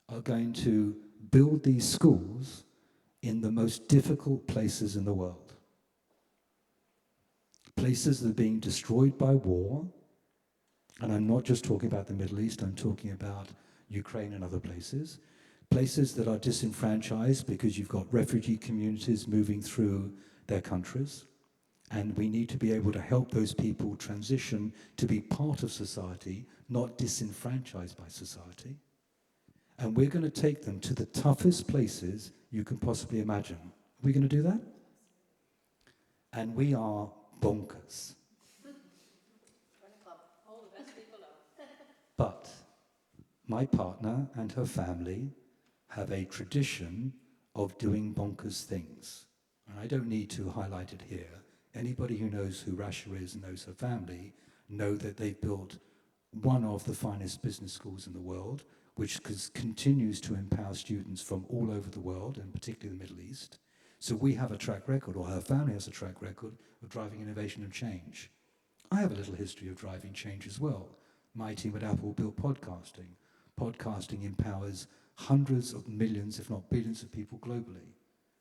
are going to build these schools in the most difficult places in the world. Places that are being destroyed by war, and I'm not just talking about the Middle East, I'm talking about Ukraine and other places. Places that are disenfranchised because you've got refugee communities moving through their countries. And we need to be able to help those people transition to be part of society, not disenfranchised by society. And we're going to take them to the toughest places you can possibly imagine. Are we going to do that? And we are bonkers. But my partner and her family have a tradition of doing bonkers things. And I don't need to highlight it here. Anybody who knows who Rasha is and knows her family know that they've built one of the finest business schools in the world, which continues to empower students from all over the world, and particularly the Middle East. So we have a track record, or her family has a track record, of driving innovation and change. I have a little history of driving change as well. My team at Apple built podcasting. Podcasting empowers hundreds of millions, if not billions of people globally.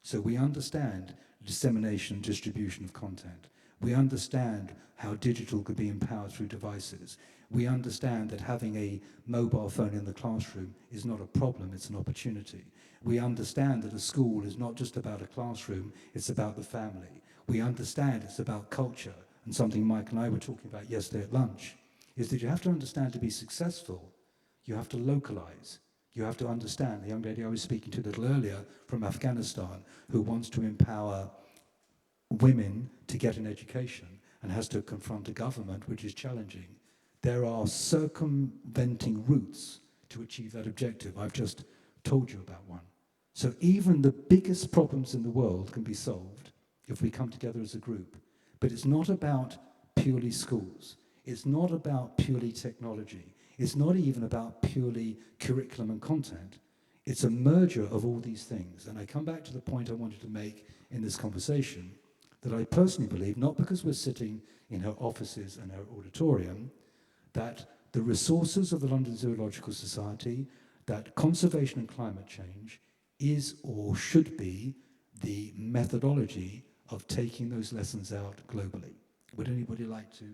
So we understand dissemination and distribution of content. We understand how digital could be empowered through devices. We understand that having a mobile phone in the classroom is not a problem, it's an opportunity. We understand that a school is not just about a classroom, it's about the family. We understand it's about culture, and something Mike and I were talking about yesterday at lunch, is that you have to understand to be successful, you have to localize. You have to understand, the young lady I was speaking to a little earlier from Afghanistan, who wants to empower women to get an education and has to confront a government which is challenging. There are circumventing routes to achieve that objective. I've just told you about one. So even the biggest problems in the world can be solved if we come together as a group. But it's not about purely schools. It's not about purely technology. It's not even about purely curriculum and content. It's a merger of all these things. And I come back to the point I wanted to make in this conversation, that I personally believe, not because we're sitting in her offices and her auditorium, that the resources of the London Zoological Society, that conservation and climate change is or should be the methodology of taking those lessons out globally. Would anybody like to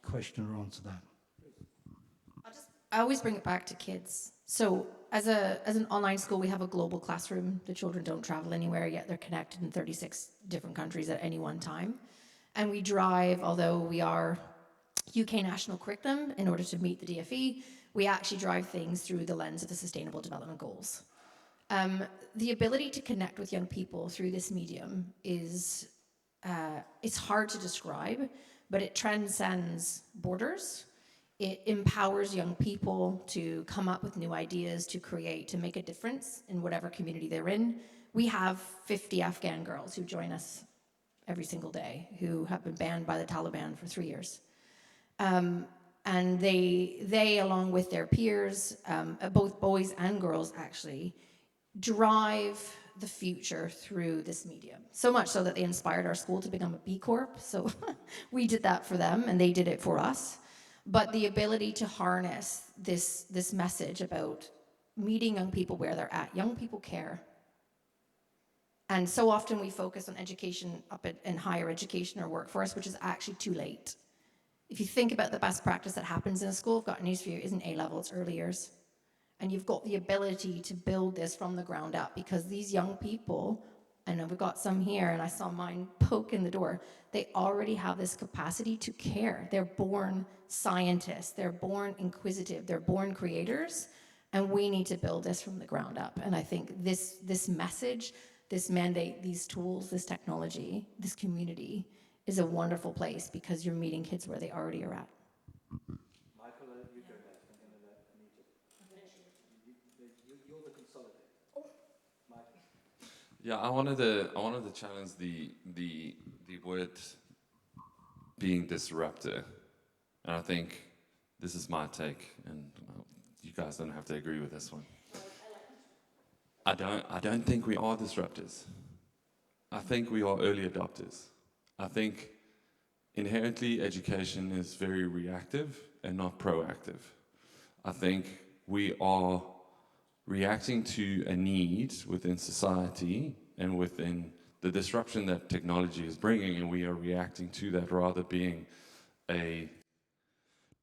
question or answer that? I always bring it back to kids. So as an online school, we have a global classroom. The children don't travel anywhere, yet they're connected in 36 different countries at any one time. And we drive, although we are UK national curriculum, in order to meet the DFE, we actually drive things through the lens of the Sustainable Development Goals. The ability to connect with young people through this medium is, it's hard to describe, but it transcends borders. It empowers young people to come up with new ideas, to create, to make a difference in whatever community they're in. We have 50 Afghan girls who join us every single day, who have been banned by the Taliban for 3 years. And they, along with their peers, both boys and girls actually, drive the future through this medium. So much so that they inspired our school to become a B Corp. So we did that for them and they did it for us. But the ability to harness this message about meeting young people where they're at. Young people care. And so often we focus on education in higher education or workforce, which is actually too late. If you think about the best practice that happens in a school, I've got news for you, isn't A-level, it's early years. And you've got the ability to build this from the ground up, because these young people, and we've got some here, and I saw mine poke in the door, they already have this capacity to care. They're born scientists, they're born inquisitive, they're born creators, and we need to build this from the ground up. And I think this message, this mandate, these tools, this technology, this community is a wonderful place, because you're meeting kids where they already are at. Michael, you go next. I'm going to let Anita. You're the consolidator. Michael. Yeah, I wanted to challenge the word being disruptor, and I think this is my take, and you guys don't have to agree with this one. I don't think we are disruptors. I think we are early adopters. I think inherently education is very reactive and not proactive. I think we are reacting to a need within society and within the disruption that technology is bringing, and we are reacting to that rather being a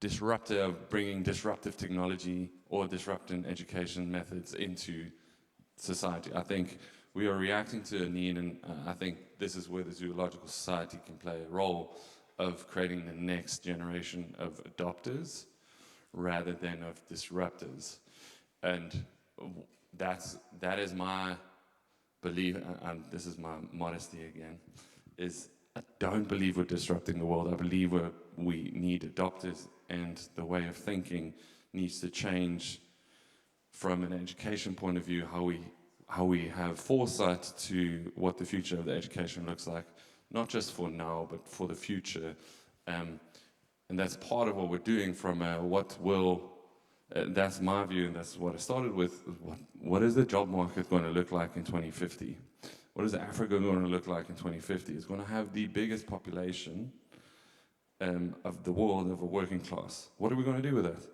disruptor of bringing disruptive technology or disrupting education methods into society. I think we are reacting to a need, and I think this is where the Zoological Society can play a role of creating the next generation of adopters rather than of disruptors. And that is my belief, and this is my modesty again, is I don't believe we're disrupting the world. I believe we need adopters, and the way of thinking needs to change from an education point of view, how we have foresight to what the future of the education looks like, not just for now, but for the future. And that's part of what we're doing from that's my view, and that's what I started with. What is the job market going to look like in 2050? What is Africa going to look like in 2050? It's going to have the biggest population of the world of a working class. What are we going to do with that?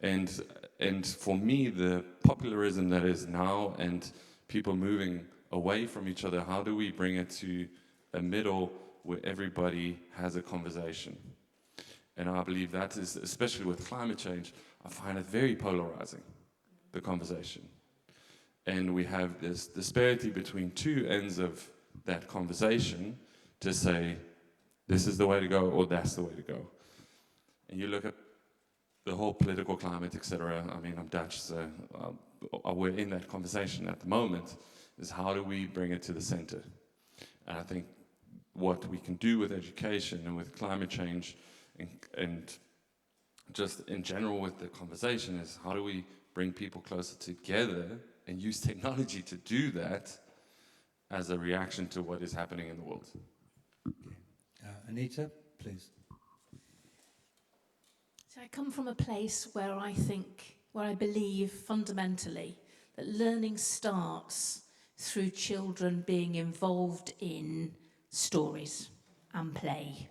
And for me, the popularism that is now and people moving away from each other, how do we bring it to a middle where everybody has a conversation? And I believe that is, especially with climate change, I find it very polarizing, the conversation. And we have this disparity between two ends of that conversation to say, this is the way to go, or that's the way to go. And you look at the whole political climate, etc. I mean, I'm Dutch, so we're in that conversation at the moment, is how do we bring it to the center? And I think what we can do with education and with climate change and just in general with the conversation is how do we bring people closer together and use technology to do that as a reaction to what is happening in the world. Anita, please. So I come from a place where I believe fundamentally that learning starts through children being involved in stories and play.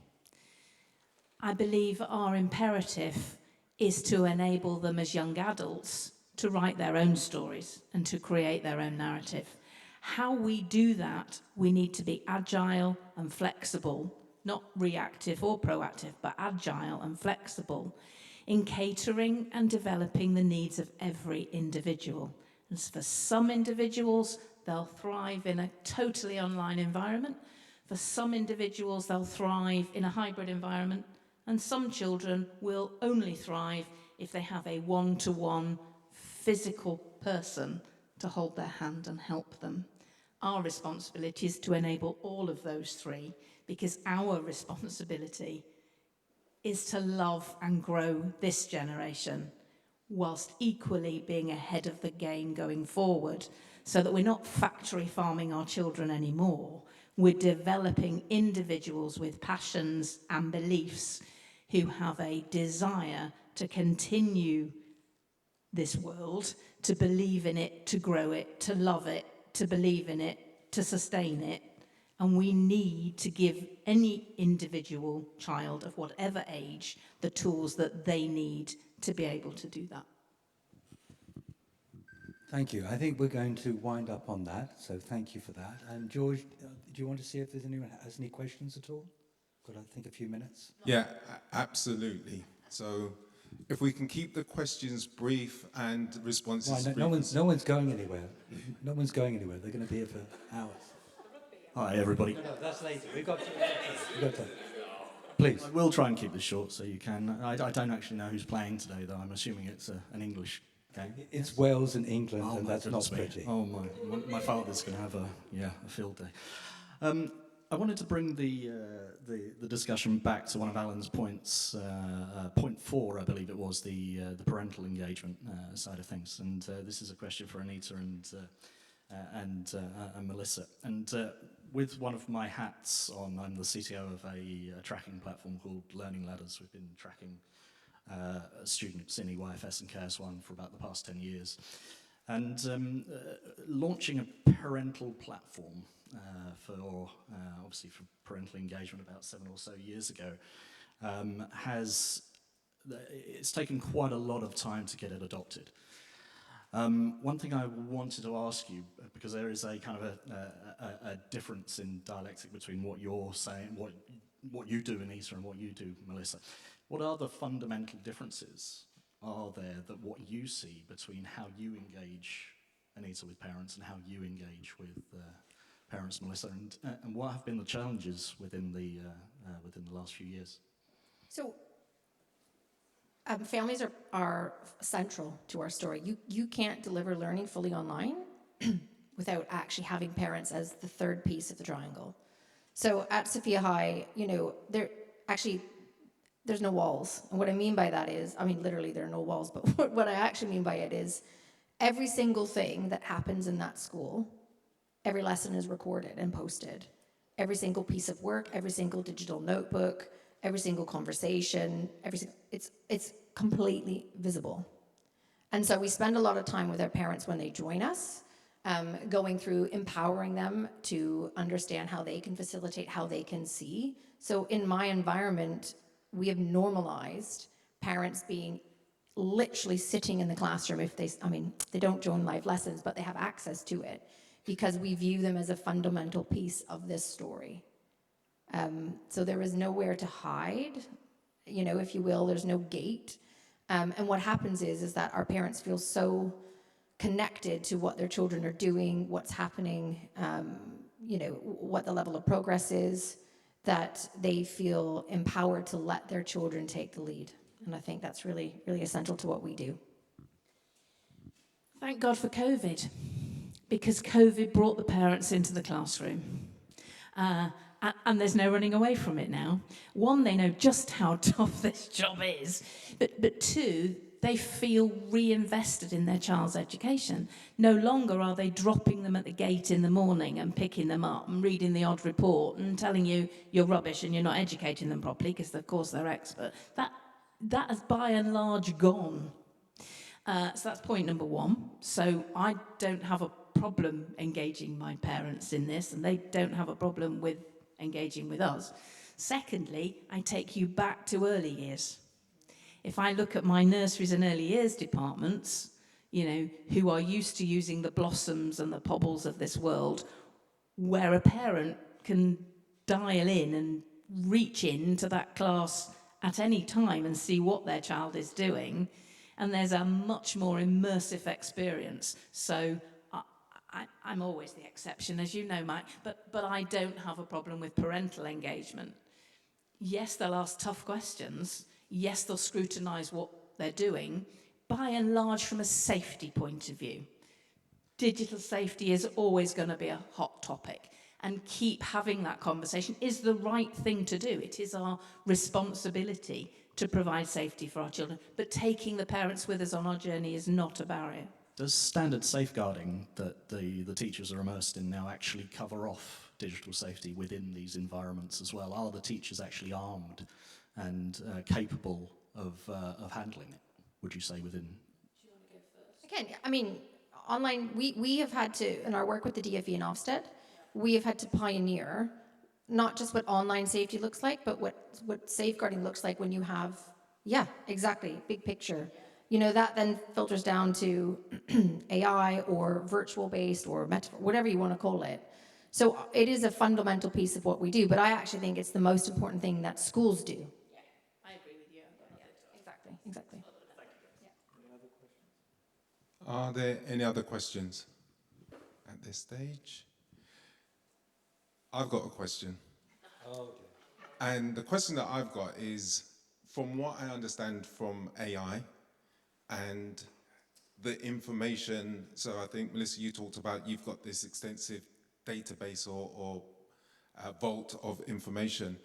I believe our imperative is to enable them as young adults to write their own stories and to create their own narrative. How we do that, we need to be agile and flexible, not reactive or proactive, but agile and flexible in catering and developing the needs of every individual. And for some individuals, they'll thrive in a totally online environment. For some individuals, they'll thrive in a hybrid environment. And some children will only thrive if they have a one-to-one physical person to hold their hand and help them. Our responsibility is to enable all of those three, because our responsibility is to love and grow this generation whilst equally being ahead of the game going forward, so that we're not factory farming our children anymore. We're developing individuals with passions and beliefs who have a desire to continue this world, to believe in it, to grow it, to love it, to believe in it, to sustain it. And we need to give any individual child of whatever age the tools that they need to be able to do that. Thank you. I think we're going to wind up on that, so thank you for that. And George, do you want to see if there's anyone has any questions at all? Got, I think, a few minutes. Yeah, absolutely. So if we can keep the questions brief and responses brief. No one's going anywhere. No one's going anywhere. They're going to be here for hours. Hi, everybody. No, that's later. We've got time. Please. I will try and keep this short so you can. I don't actually know who's playing today, though. I'm assuming it's an English game. It's Wales and England, Oh, and my that's not goodness me. pretty. Oh, my father's going to have a field day. I wanted to bring the discussion back to one of Alan's points, point 4, I believe it was, the parental engagement side of things. And this is a question for Anita and Melissa. And with one of my hats on, I'm the CTO of a tracking platform called Learning Ladders. We've been tracking students in EYFS and KS1 for about the past 10 years. And launching a parental platform obviously for parental engagement about 7 or so years ago, it's taken quite a lot of time to get it adopted. One thing I wanted to ask you, because there is a kind of a difference in dialectic between what you're saying, what you do, Anita, and what you do, Melissa. What are the fundamental differences are there that what you see between how you engage, Anita, with parents and how you engage with parents, Melissa, and what have been the challenges within the last few years? So families are central to our story. You can't deliver learning fully online without actually having parents as the third piece of the triangle. So at Sophia High, there's no walls. And what I mean by that is, literally there are no walls, but what I actually mean by it is every single thing that happens in that school, every lesson is recorded and posted. Every single piece of work, every single digital notebook, every single conversation, it's completely visible. And so we spend a lot of time with our parents when they join us, going through empowering them to understand how they can facilitate, how they can see. So in my environment, we have normalized parents being literally sitting in the classroom if they don't join live lessons, but they have access to it because we view them as a fundamental piece of this story. So there is nowhere to hide, if you will, there's no gate. And what happens is that our parents feel so connected to what their children are doing, what's happening, what the level of progress is, that they feel empowered to let their children take the lead. And I think that's really, really essential to what we do. Thank God for COVID, because COVID brought the parents into the classroom. And there's no running away from it now. One, they know just how tough this job is, but two, they feel reinvested in their child's education. No longer are they dropping them at the gate in the morning and picking them up and reading the odd report and telling you you're rubbish and you're not educating them properly, because of course they're expert. That has by and large gone. So that's point number one. So I don't have a problem engaging my parents in this, and they don't have a problem with engaging with us. Secondly, I take you back to early years. If I look at my nurseries and early years departments, who are used to using the blossoms and the pobbles of this world, where a parent can dial in and reach into that class at any time and see what their child is doing, and there's a much more immersive experience. So I'm always the exception, as you know, Mike, but I don't have a problem with parental engagement. Yes, they'll ask tough questions. Yes, they'll scrutinise what they're doing, by and large from a safety point of view. Digital safety is always going to be a hot topic, and keep having that conversation is the right thing to do. It is our responsibility to provide safety for our children, but taking the parents with us on our journey is not a barrier. Does standard safeguarding that the teachers are immersed in now actually cover off digital safety within these environments as well? Are the teachers actually armed and capable of handling it, would you say, within? Do you want to go first? Again, I mean, online, we have had to, in our work with the DFE in Ofsted, we have had to pioneer not just what online safety looks like, but what safeguarding looks like when you have, yeah, exactly, big picture. That then filters down to AI or virtual-based or whatever you want to call it. So it is a fundamental piece of what we do, but I actually think it's the most important thing that schools do. Yeah, I agree with you. Exactly. Are there any other questions at this stage? I've got a question. And the question that I've got is, from what I understand from AI and the information, so I think, Melissa, you talked about you've got this extensive database or vault of information.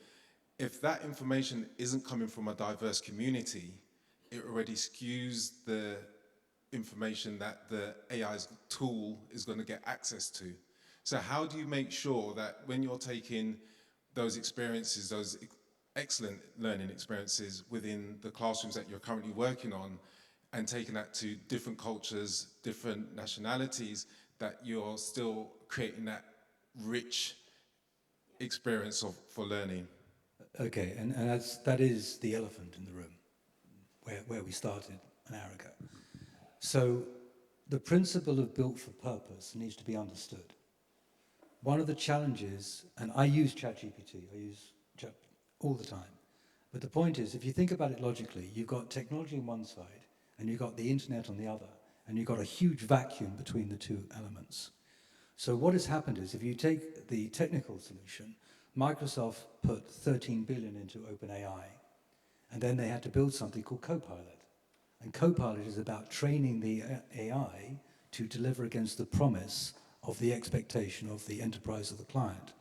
If that information isn't coming from a diverse community, it already skews the information that the AI's tool is going to get access to. So how do you make sure that when you're taking those experiences, those excellent learning experiences within the classrooms that you're currently working on, and taking that to different cultures, different nationalities, that you're still creating that rich experience for learning? Okay, and that is the elephant in the room, where we started an hour ago. So the principle of built for purpose needs to be understood. One of the challenges, and I use ChatGPT, I use Chat all the time, but the point is, if you think about it logically, you've got technology on one side, and you've got the internet on the other, and you've got a huge vacuum between the two elements. So what has happened is, if you take the technical solution, Microsoft put 13 billion into OpenAI, and then they had to build something called Copilot. And Copilot is about training the AI to deliver against the promise of the expectation of the enterprise of the client.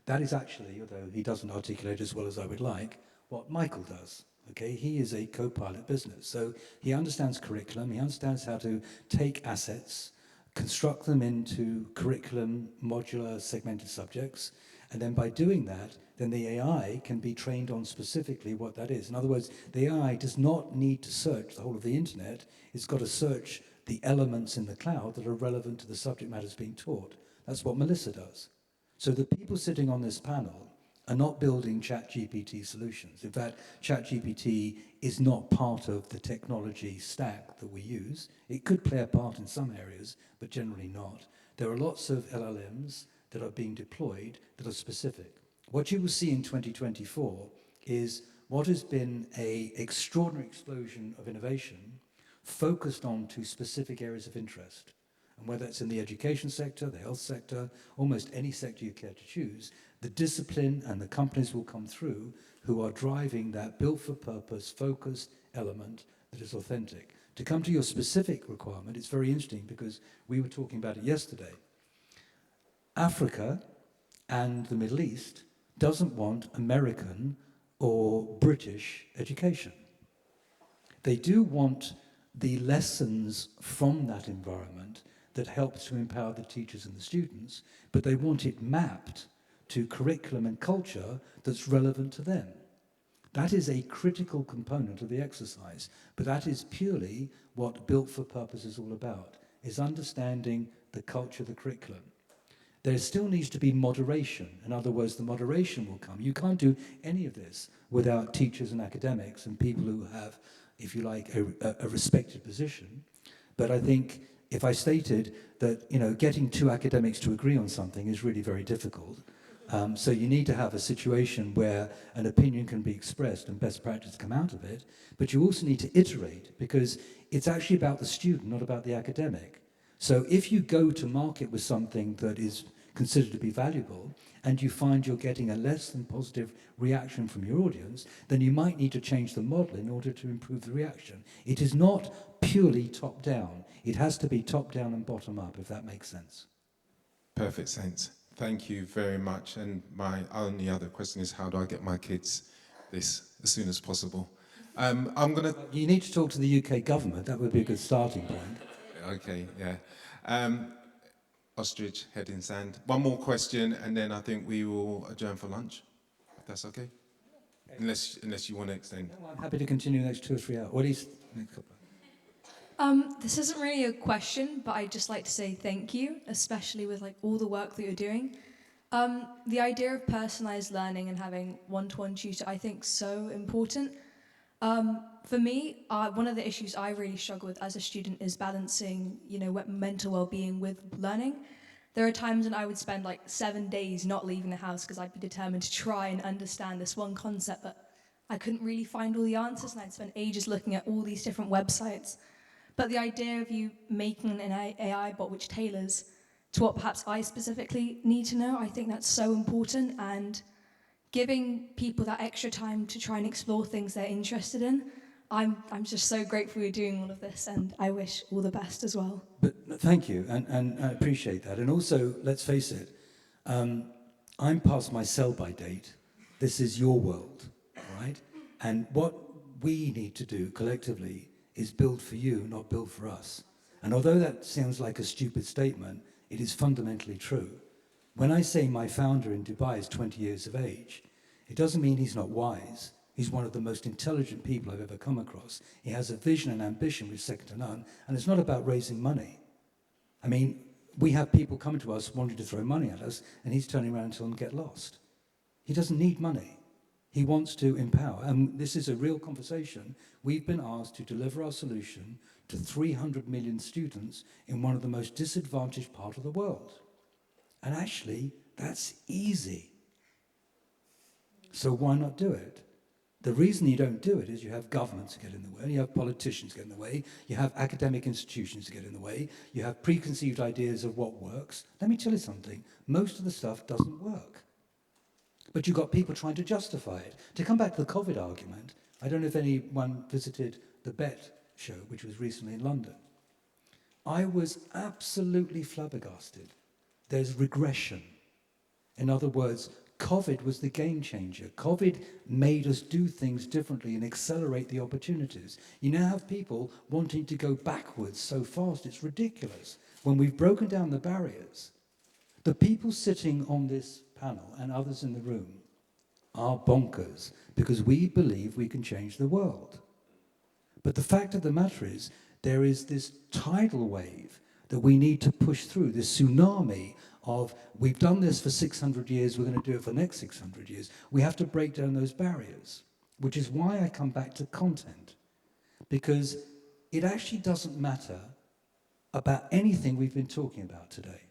That is actually, although he doesn't articulate as well as I would like, what Michael does. Okay, he is a co-pilot business. So he understands curriculum, he understands how to take assets, construct them into curriculum, modular, segmented subjects, and then by doing that, then the AI can be trained on specifically what that is. In other words, the AI does not need to search the whole of the internet, it's got to search the elements in the cloud that are relevant to the subject matters being taught. That's what Melissa does. So the people sitting on this panel are not building ChatGPT solutions. In fact, ChatGPT is not part of the technology stack that we use. It could play a part in some areas, but generally not. There are lots of LLMs that are being deployed that are specific. What you will see in 2024 is what has been an extraordinary explosion of innovation focused on to specific areas of interest. And whether it's in the education sector, the health sector, almost any sector you care to choose, The discipline and the companies will come through who are driving that built-for-purpose, focused element that is authentic. To come to your specific requirement, it's very interesting because we were talking about it yesterday. Africa and the Middle East doesn't want American or British education. They do want the lessons from that environment that helps to empower the teachers and the students, but they want it mapped to curriculum and culture that's relevant to them. That is a critical component of the exercise, but that is purely what Built for Purpose is all about, is understanding the culture, the curriculum. There still needs to be moderation. In other words, the moderation will come. You can't do any of this without teachers and academics and people who have, if you like, a respected position. But I think if I stated that, getting two academics to agree on something is really very difficult. So you need to have a situation where an opinion can be expressed and best practice come out of it, but you also need to iterate because it's actually about the student, not about the academic. So if you go to market with something that is considered to be valuable and you find you're getting a less than positive reaction from your audience, then you might need to change the model in order to improve the reaction. It is not purely top-down. It has to be top-down and bottom-up, if that makes sense. Perfect sense. Thank you very much. And my only other question is, how do I get my kids this as soon as possible? I'm going to... You need to talk to the UK government. That would be a good starting point. Okay, yeah. Ostrich, head in sand. One more question, and then I think we will adjourn for lunch, if that's okay? Unless you want to extend. No, I'm happy to continue the next 2 or 3 hours, or at least the next couple. This isn't really a question, but I'd just like to say thank you, especially with all the work that you're doing. The idea of personalized learning and having one-to-one tutor, I think, so important. For me, one of the issues I really struggle with as a student is balancing, mental well-being with learning. There are times when I would spend 7 days not leaving the house because I'd be determined to try and understand this one concept, but I couldn't really find all the answers, and I'd spend ages looking at all these different websites. But the idea of you making an AI bot which tailors to what perhaps I specifically need to know, I think that's so important, and giving people that extra time to try and explore things they're interested in. I'm just so grateful you're doing all of this, and I wish all the best as well. But thank you, and I appreciate that. And also, let's face it, I'm past my sell-by date. This is your world, right? And what we need to do collectively is build for you, not build for us. And although that sounds like a stupid statement, it is fundamentally true. When I say my founder in Dubai is 20 years of age, it doesn't mean he's not wise. He's one of the most intelligent people I've ever come across. He has a vision and ambition which is second to none, and it's not about raising money. I mean, we have people coming to us wanting to throw money at us, and he's turning around and telling them get lost. He doesn't need money. He wants to empower, and this is a real conversation. We've been asked to deliver our solution to 300 million students in one of the most disadvantaged parts of the world. And actually, that's easy. So why not do it? The reason you don't do it is you have governments get in the way, you have politicians get in the way, you have academic institutions get in the way, you have preconceived ideas of what works. Let me tell you something, most of the stuff doesn't work. But you've got people trying to justify it. To come back to the COVID argument, I don't know if anyone visited the BET show, which was recently in London. I was absolutely flabbergasted. There's regression. In other words, COVID was the game changer. COVID made us do things differently and accelerate the opportunities. You now have people wanting to go backwards so fast, it's ridiculous. When we've broken down the barriers, the people sitting on this panel and others in the room are bonkers because we believe we can change the world. But the fact of the matter is, there is this tidal wave that we need to push through, this tsunami of, we've done this for 600 years, we're going to do it for the next 600 years. We have to break down those barriers, which is why I come back to content, because it actually doesn't matter about anything we've been talking about today.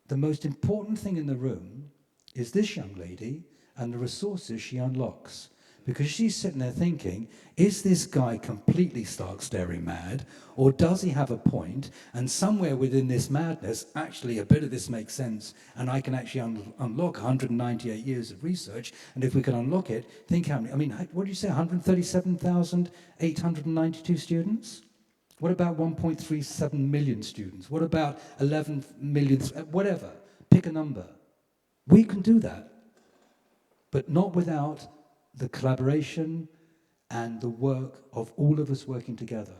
The most important thing in the room is this young lady and the resources she unlocks. because she's sitting there thinking, is this guy completely stark staring mad, or does he have a point? And somewhere within this madness, actually a bit of this makes sense, and I can actually unlock 198 years of research, and if we can unlock it, think how many, I mean, what did you say, 137,892 students? What about 1.37 million students? What about 11 million, whatever, pick a number. We can do that, but not without the collaboration and the work of all of us working together.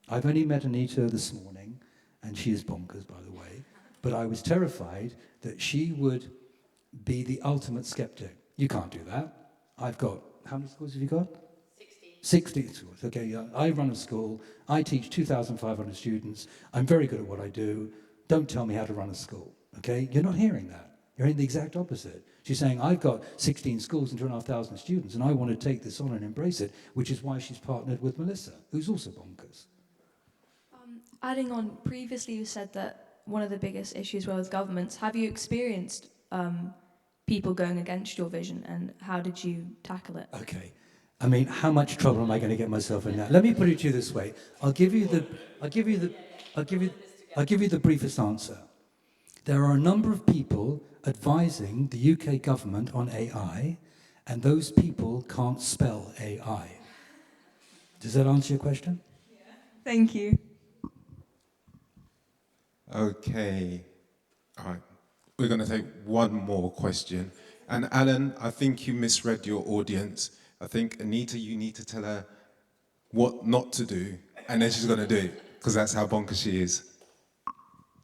I've only met Anita this morning, and she is bonkers, by the way, but I was terrified that she would be the ultimate skeptic. You can't do that. I've got, how many schools have you got? 60 schools, okay, yeah. I run a school, I teach 2,500 students, I'm very good at what I do, don't tell me how to run a school, okay? You're not hearing that. You're hearing the exact opposite. She's saying, I've got 16 schools and 2,500 students, and I want to take this on and embrace it, which is why she's partnered with Melissa, who's also bonkers. Adding on, previously you said that one of the biggest issues were with governments. Have you experienced people going against your vision, and how did you tackle it? Okay. I mean, how much trouble am I going to get myself in now? Let me put it to you this way. I'll give you the briefest answer. There are a number of people advising the UK government on AI, and those people can't spell AI. Does that answer your question? Thank you. Okay. All right. We're going to take one more question. And Alan, I think you misread your audience. I think, Anita, you need to tell her what not to do, and then she's going to do it, because that's how bonkers she is.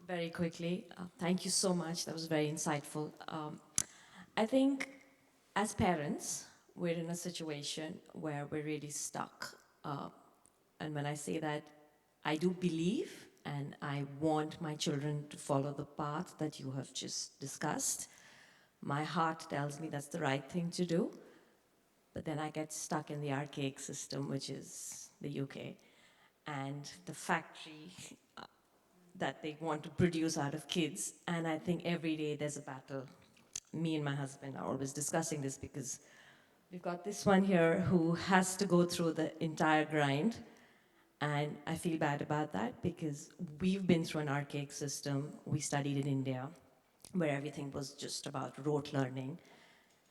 Very quickly, thank you so much. That was very insightful. I think as parents, we're in a situation where we're really stuck. And when I say that, I do believe and I want my children to follow the path that you have just discussed. My heart tells me that's the right thing to do. But then I get stuck in the archaic system, which is the UK, and the factory that they want to produce out of kids. And I think every day there's a battle. Me and my husband are always discussing this because we've got this one here who has to go through the entire grind. And I feel bad about that because we've been through an archaic system. We studied in India where everything was just about rote learning.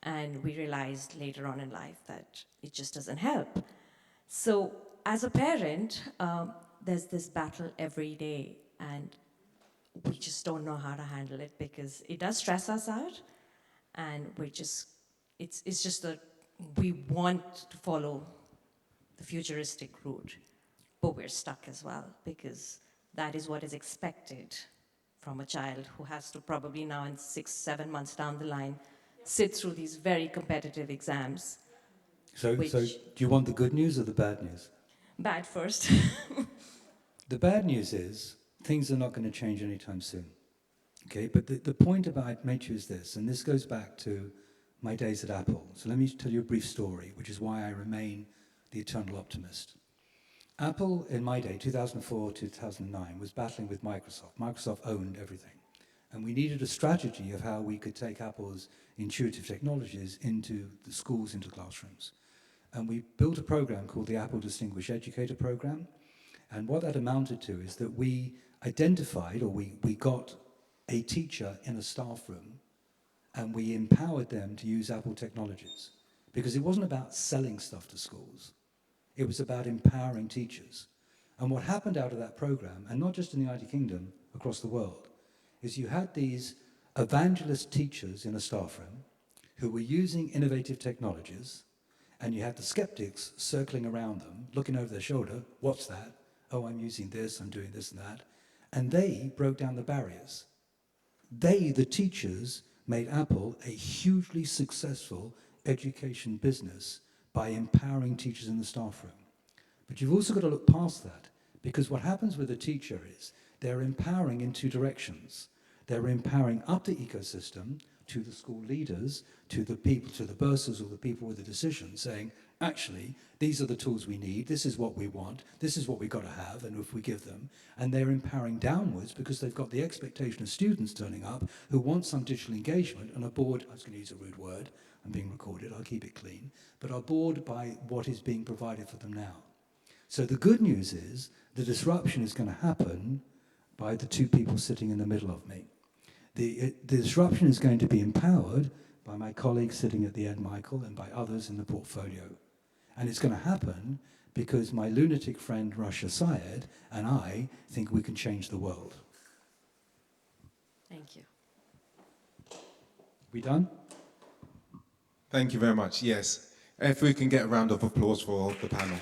And we realized later on in life that it just doesn't help. So as a parent, there's this battle every day, and we just don't know how to handle it because it does stress us out, and it's just that we want to follow the futuristic route, but we're stuck as well because that is what is expected from a child who has to probably now in 6-7 months down the line sit through these very competitive exams. So do you want the good news or the bad news? Bad first. The bad news is things are not going to change anytime soon. Okay, but the point about I made you is this, and this goes back to my days at Apple. So let me tell you a brief story, which is why I remain the eternal optimist. Apple, in my day, 2004, 2009, was battling with Microsoft. Microsoft owned everything. And we needed a strategy of how we could take Apple's intuitive technologies into the schools, into classrooms. And we built a program called the Apple Distinguished Educator Program. And what that amounted to is that we identified, or we got a teacher in a staff room, and we empowered them to use Apple technologies. Because it wasn't about selling stuff to schools. It was about empowering teachers. And what happened out of that program, and not just in the United Kingdom, across the world, is you had these evangelist teachers in a staff room who were using innovative technologies, and you had the skeptics circling around them, looking over their shoulder, what's that? Oh, I'm using this, I'm doing this and that. And they broke down the barriers. They, the teachers, made Apple a hugely successful education business by empowering teachers in the staff room. But you've also got to look past that, because what happens with a teacher is they're empowering in two directions. They're empowering up the ecosystem to the school leaders, to the people, to the bursars or the people with the decision, saying, actually, these are the tools we need, this is what we want, this is what we've got to have, and if we give them, and they're empowering downwards because they've got the expectation of students turning up who want some digital engagement and are bored, I was going to use a rude word, I'm being recorded, I'll keep it clean, but are bored by what is being provided for them now. So the good news is the disruption is going to happen by the two people sitting in the middle of me. The disruption is going to be empowered by my colleagues sitting at the end, Michael, and by others in the portfolio. And it's going to happen because my lunatic friend Rasha Saïd and I think we can change the world. Thank you. We done? Thank you very much. Yes. If we can get a round of applause for the panel.